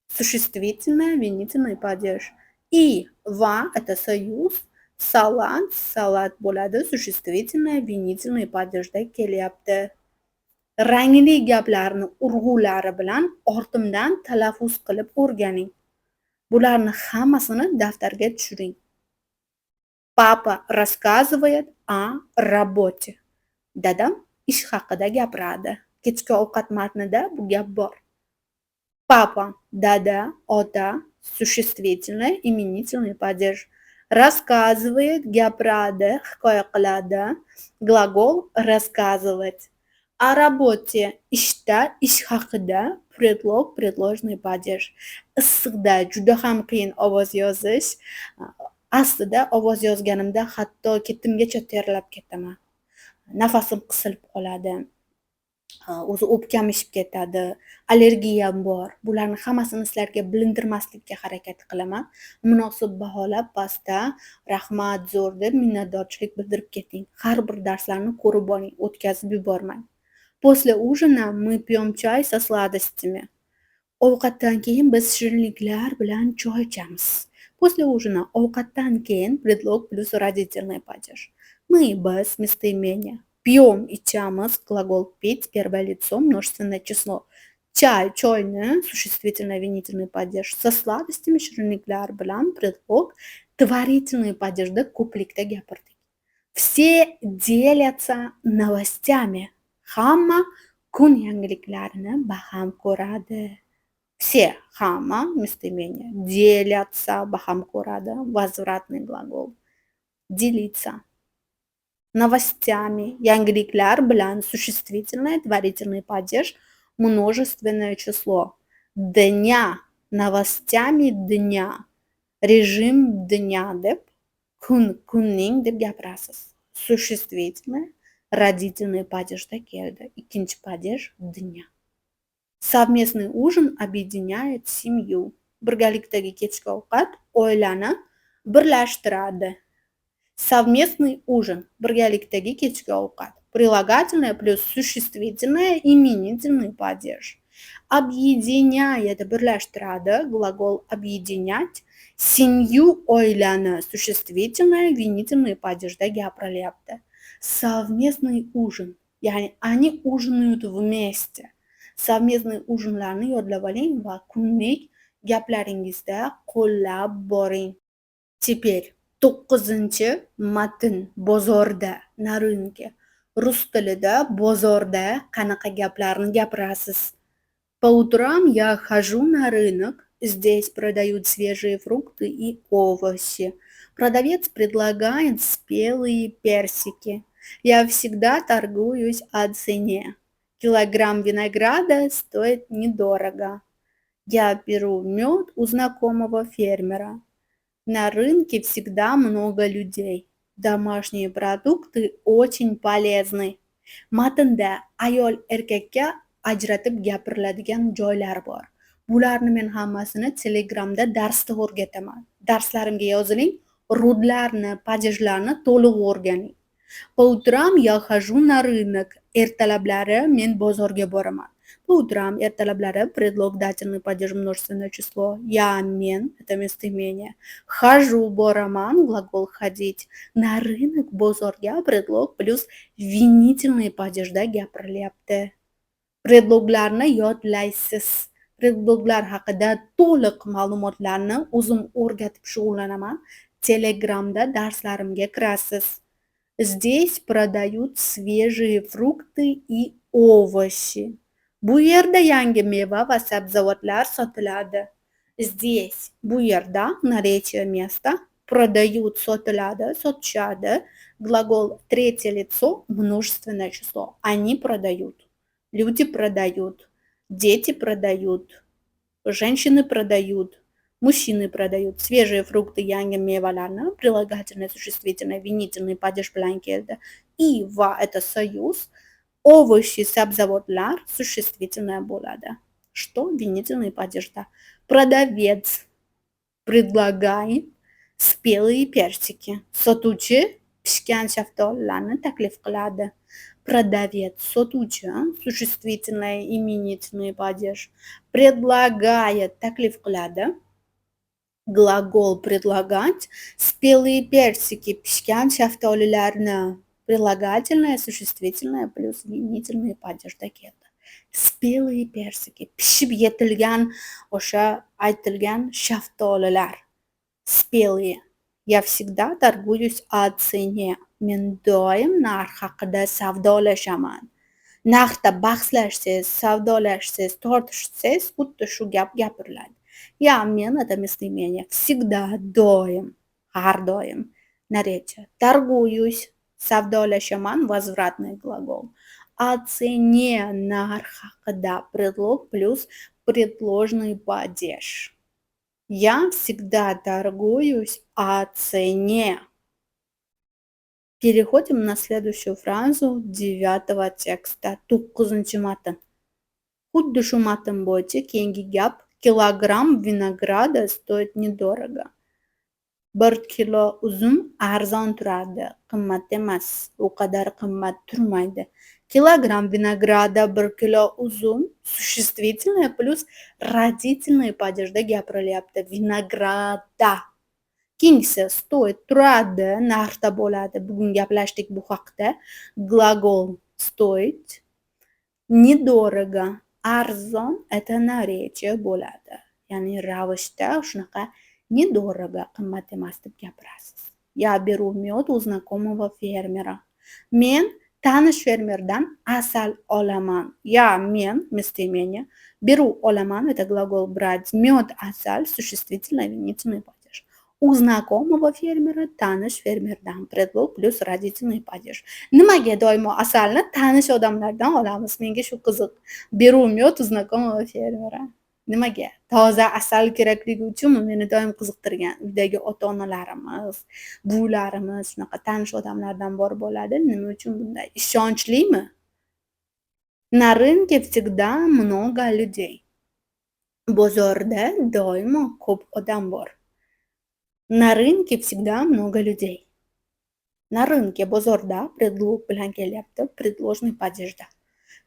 Существительное, винительный падеж. И va это союз. Salat bo'ladi. Существительное, винительный падежda kelyapti. Rangli gaplarni urg'ulari bilan ortimdan talaffuz qilib o'rganing. Bularni hammasini daftarga tushiring. Papa рассказывает о работе. Dadam ish haqida gapiradi. Kechki ovqat matnida bu gap bor. Papa, dada, ota, существительное, именительный падеж. Рассказывает, gapiradi, hikoya qiladi. Gлагол рассказывать. О работе, ishda, ish haqida, preдлог, предложный падеж. Issiqda juda ham qiyin ovoz yozish. Aslida ovoz yozganimda hatto ketimgacha terlab ketaman. Nafasim qisilib qoladi. O'zi o'pkam ishib ketadi. Allergiyam bor. Bularni hammasini sizlarga bilintirmaslikka harakat qilaman. Munosib baholab pastda rahmat, zo'r deb minnatdorchilik bildirib keting. Har bir darslarni ko'rib oling, o'tkazib yubormang. После ужина мы пьем чай со сладостями. Ovqatdan keyin biz shirinliklar bilan choy ichamiz. После ужина ovqatdan keyin предлог плюс родительный падеж. Мы biz местоимение. Пьем ichamiz глагол пить первое лицо множественное число. Чай choyni существительное винительный падеж. Со сладостями shirinliklar bilan предлог творительный падежda ko'plikda gapirdik. Все делятся новостями. Hamma kun yangiliklarini baham ko'radi. Все, hamma, местоимение. Делятся, baham ko'radi. Возвратный глагол. Делиться. Новостями, yangiliklar bilan существительное, творительный падеж, множественное число. Дня, новостями дня. Rejim dня deb, kunning deb gapirasiz. Существительное, родительный падежda keldi. Ikkinchi падеж dня. Совместный ужин объединяет семью. Birgalikdagi kechki ovqat oilani birlashtiradi. Совместный ужин. Birgalikdagi kechki ovqat. Прилагательное плюс существительное, именительный падеж. Объединяет birlashtiradi. Глагол объединять. Семью, oilani существительное, винительный падежda gapirilyapti. Совместный ужин. Ya'ni они ужинают вместе. Совместный ужинlarni yodlab oling va kunlik gaplaringizda qo'llab boring. Теперь 9-chi matn. Bozorda, на рынке. Rus tilida bozorda qanaqa gaplarni gapirasiz? По утрам я хожу на рынок. Здесь продают свежие фрукты и овощи. Продавец предлагает спелые персики. Я всегда торгуюсь о цене. Килограмм винограда стоит недорого. Я беру мед у знакомого фермера. На рынке всегда много людей. Домашние продукты очень полезны. Matnda ayol erkakka ajratib gapiriladigan joylar bor. Bularni men hammasini Telegramda darsda o'rgataman. Darslarimga yoziling, rudlarni, padejlarni to'liq o'rganing. По утрам я хожу на рынок. Ertalablari men bozorga boraman. По утрам ertalablari предлог дательный падеж множественное число. Я, men, это местоимение. Хожу, boraman, глагол ходить. На рынок, bozorga предлог плюс винительный падежda gapirilyapti. Predloglarni yodlaysiz. Predloglar haqida to'liq ma'lumotlarni o'zim o'rgatib shug'ullanaman. Telegramda darslarimga kirasiz. Здесь продают свежие фрукты и овощи. Bu yerda yangi meva va sabzavotlar sotiladi. Здесь, bu yerda, наречие место, продают, sotiladi, sotishadi. Глагол третье лицо, множественное число. Они продают. Люди продают. Дети продают. Женщины продают. Мужчины продают свежие фрукты, yangi mevalarni прилагательное, существительное, винительный падеж bilan keldi. И va это союз. Овощи, sabzavotlar существительное bo'ladi. Что винительный падежda? Продавец предлагает спелые персики. Sotuvchi pishgan shaftolilarni taklif qiladi. Продавец, sotuvchi, существительное, именительный падеж. Предлагает, taklif qiladi. Глагол предлагать. Спелые персики, pishgan shaftolilarni. Прилагательное, существительное плюс винительный падежda keldi. Spelые persiki, pishib yetilgan o'sha aytilgan shaftolilar. Spelые. Я всегда торгуюсь о цене. Men doim narx haqida savdolashaman. Narxda bahslashsangiz, savdolashsangiz, tortishsangiz, xuddi shu gap gapiriladi. Я, men это местоимение. Всегда, доим, har doim. Наречие. Торгуюсь, savdolashaman, возвратный глагол. О цене, нарх haqida, предлог плюс предложный падеж. Я всегда торгуюсь о цене. Переходим на следующую фразу 9 текста. 9 matn. Xuddi shu matn bo'yicha keyingi gap. Kilogramm vinograda стоит недорого. 1 kilo uzum arzon turadi, qimmat emas. U qadar qimmat turmaydi. Kilogramm vinograda 1 kilo uzum существительное плюс родительный падежda gapirilyapti. Vinograda. Keyingisi stoit turadi, narxda bo'ladi. Bugun gaplashdik bu haqda. Gлагол стоить. Недорого. Arzon это наречие bo'ladi. Ya'ni ravishda shunaqa недорого, qimmat emas deb gapirasiz. Я беру мед у знакомого фермера. Men tanish fermerdan asal olaman. Я, men, местоимение. Беру, olaman, это глагол брать. Мед, asal, существительное, винительный падеж. У знакомого фермера tanish fermerdan. Предлог плюс родительный падеж. Nimaga doimo asalni tanish odamlardan olamiz? Menga shu qiziq. Беру мед у знакомого фермера. Nimaga? Toza asal kerakligi uchunmi? Meni doim qiziqtirgan. Uydagi ota-onalarimiz, buvilarimiz shunaqa tanish odamlardan bor bo'ladi. Nima uchun bunday? Ishonchlimi? На рынке всегда много людей. Bozorda doimo ko'p odam bor. На рынке всегда много людей. На рынке, bozorda предлог bilan kelyapti, предложный падежda.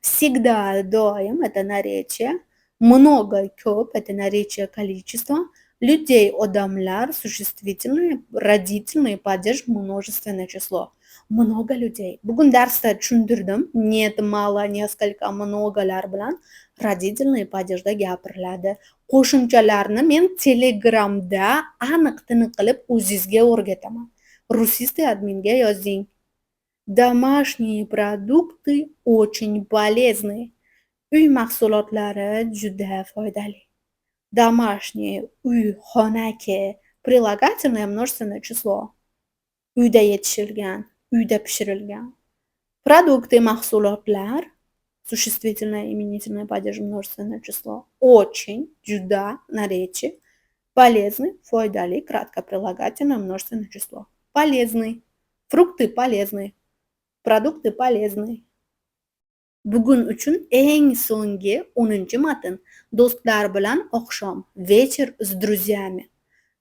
Всегда, доим, это наречие. Много, ko'p, это наречие количество. Людей, odamlar, существительное, родительный падеж, множественное число. Много людей. Bugun darsda tushuntirdim. Нет, мало, несколько, многolar bilan родительный падежda gapiriladi. Qo'shimchalarni men Telegramda aniq-tiniq qilib o'zingizga o'rgataman. Rusiy adminga yozing. Домашние продукты очень полезны. Uy mahsulotlari juda foydali. Домашние, uy, xonaki, прилагательное, множественное число. Uyda yetishilgan, uyda pishirilgan. Продукты, mahsulotlar, существительное, именительное падеж, множественное число. Очень, juda, наречие. Полезный, foydali, краткоприлагательное, множественное число. Полезный. Фрукты полезны. Продукты полезны. Bugun uchun eng so'nggi 10 matn. Do'stlar bilan oqshom. Вечер с друзьями.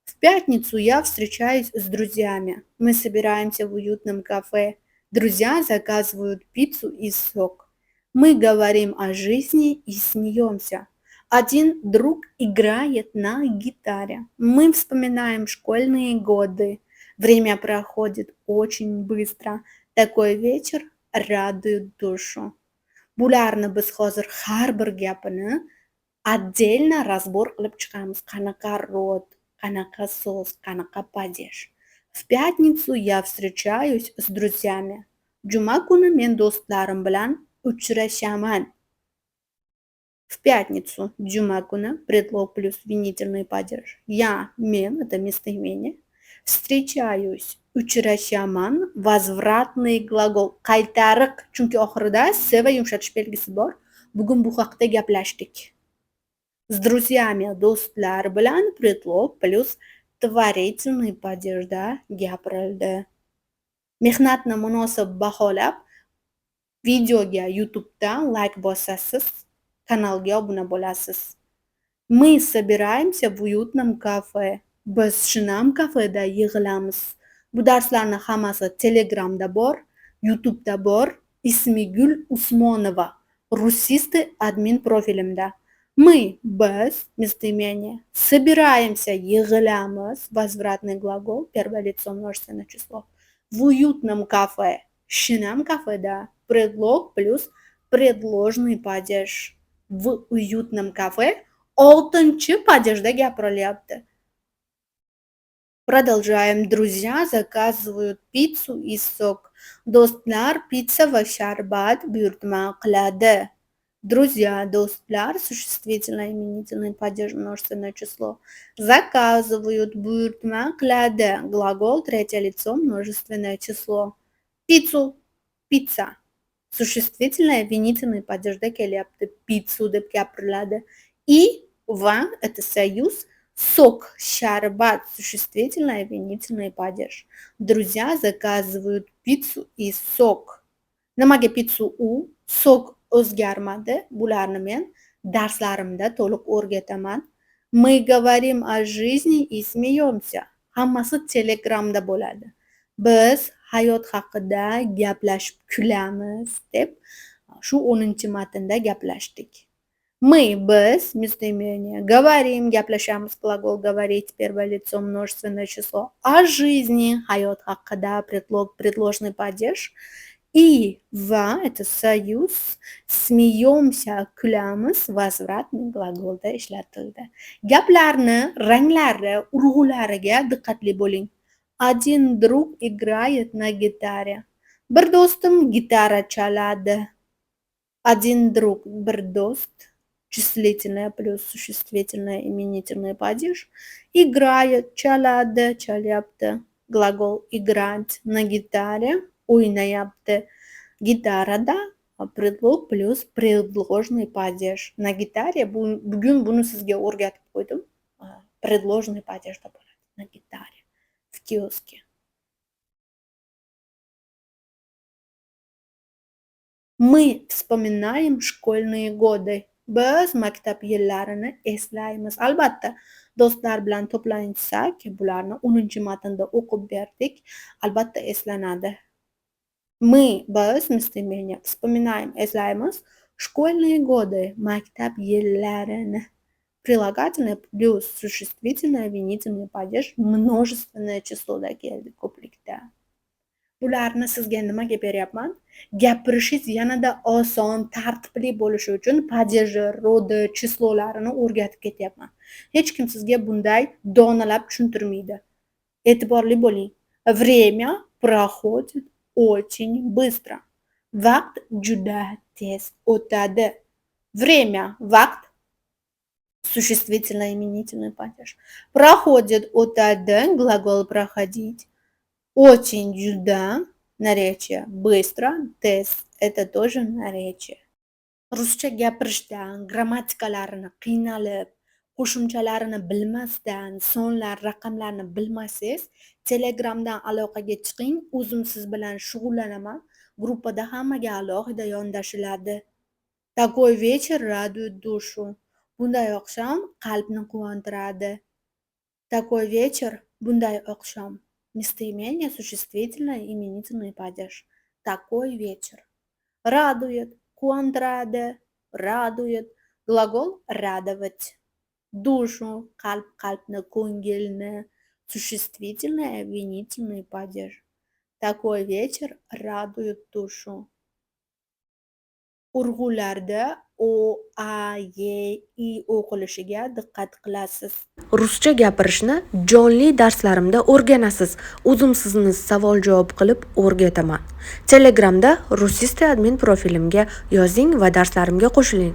В пятницу я встречаюсь с друзьями. Мы собираемся в уютном кафе. Друзья заказывают пиццу и сок. Мы говорим о жизни и смеемся. Один друг играет на гитаре. Мы вспоминаем школьные годы. Время проходит очень быстро. Такой вечер радует душу. Bularni biz hozir har bir gapini отдельно разбор qilib chiqamiz. Qanaqa rod, qanaqa so'z, qanaqa падеж. В пятницу я встречаюсь с друзьями. Juma kuni men do'stlarim bilan uchrashaman. В пятницу, juma kuni, предлог плюс винительный падеж. Я, men, это местоимение. Встречаюсь, uchrashaman, возвратный gлагол. Qaytariq, chunki oxirida s va yumshatish belgisi bor. Bugun bu haqda gaplashdik. С друзьями, do'stlar bilan предлог plus творительный падежda gapirildi. Mehnatni munosib baholab, videoga YouTube'dan like bosasiz, kanalga obuna bo'lasiz. Мы собираемся в уютном кафе. Biz shinam kafeda yig'ilamiz. Bu darslarning hammasi Telegramda bor, YouTube'da bor. Ismigul Usmonova. Rusisti admin profilimda. Biz, местоимение, собираемся, yig'ilamiz, возвратный глагол, первое лицо множественное число. В уютном кафе, shinam kafeda, предлог плюс предложный падеж. В уютном кафе 6-chi падежda gapirilyapti. Продолжаем. Друзья заказывают пиццу и сок. Do'stlar pizza va sharbat buyurtma qiladi. Друзья, do'stlar, существительное, именительный падеж, множественное число. Заказывают, buyurtma qiladi. Глагол, третье лицо, множественное число. Пиццу, pizza. Существительное, винительный падежda kelyapti. Pizzu deb gapiriladi. И va это союз. Сок, sharbat, существительное, винительный падеж. Друзья заказывают пиццу и сок. Nimaga pizzu u, sok o'zgarmadi. Bularni men darslarimda to'liq o'rgataman. Мы говорим о жизни и смеемся. Hammasi Telegramda bo'ladi. Biz hayot haqida gaplashib kulamiz deb shu 10-matnda gaplashdik. Biz, местоимение, говорим, gaplashamiz, глагол говорить, первое лицо, множественное число, о жизни, hayot haqida, предлог, предложный падеж, и va, это союз, смеемся, kulamiz, возвратный gлагolda ishlatildi. Gaplarni, ranglari, urg'ulariga diqqatli bo'ling. Один друг играет на гитаре. Bir do'stim gitara chaladi. Один друг, bir do'st, числительное плюс существительное, именительный падеж. Играет, chaladi, chalyapti. Глагол играть на гитаре, o'ynayapti. Gitarada предлог плюс предложный падеж. На gitare bugun buni sizga o'rgatib qo'ydim. Предложный падежda bo'ladi. На gitare. В kiosке. Мы вспоминаем школьные годы. Biz maktab yillarini eslaymiz. Albatta, do'stlar bilan to'plansak, bularni 10-matnda o'qib berdik. Albatta eslanadi. Biz, местоимение, вспоминаем, eslaymiz школьные годы, maktab yillarini. Прилагательное плюс существительное, винительный падеж, множественное числоda keldi ko'plikda. Bularni sizga nimaga beryapman? Gapirishingiz yanada oson, tartibli bo'lishi uchun padeji, rodi, chislolarini o'rgatib ketyapman. Hech kim sizga bunday donalab tushuntirmaydi. E'tiborli bo'ling. Время проходит очень быстро. Vaqt juda tez o'tadi. Время, vaqt, существительное, именительный падеж. Проходит, o'tadi, глагол проходить. Очень juda, наречие, быстро, tez, это тоже наречие. Ruscha gapirishda grammatikalarini qiynalib, qo'shimchalarini bilmasdan, sonlar, raqamlarni bilmasangiz, Telegramdan aloqaga chiqing, o'zim siz bilan shug'ullanaman. Gruppada hammaga alohida yondashiladi. Такой вечер радует душу. Bunday oqshom qalbni quvontiradi. Такой вечер, bunday oqshom. Местоимение, существительное, именительный падеж. Такой вечер. Радует, quvontiradi, радует. Глагол радовать. Душу, qalb, qalbni, ko'ngilni. Существительное, винительный падеж. Такой вечер радует душу. Urg'ularda o, a, e, i o'qilishiga diqqat qilasiz. Ruscha gapirishni jonli darslarimda o'rganasiz. O'zim sizni savol-javob qilib o'rgataman. Telegramda Rusisti admin profilimga yozing va darslarimga qo'shiling.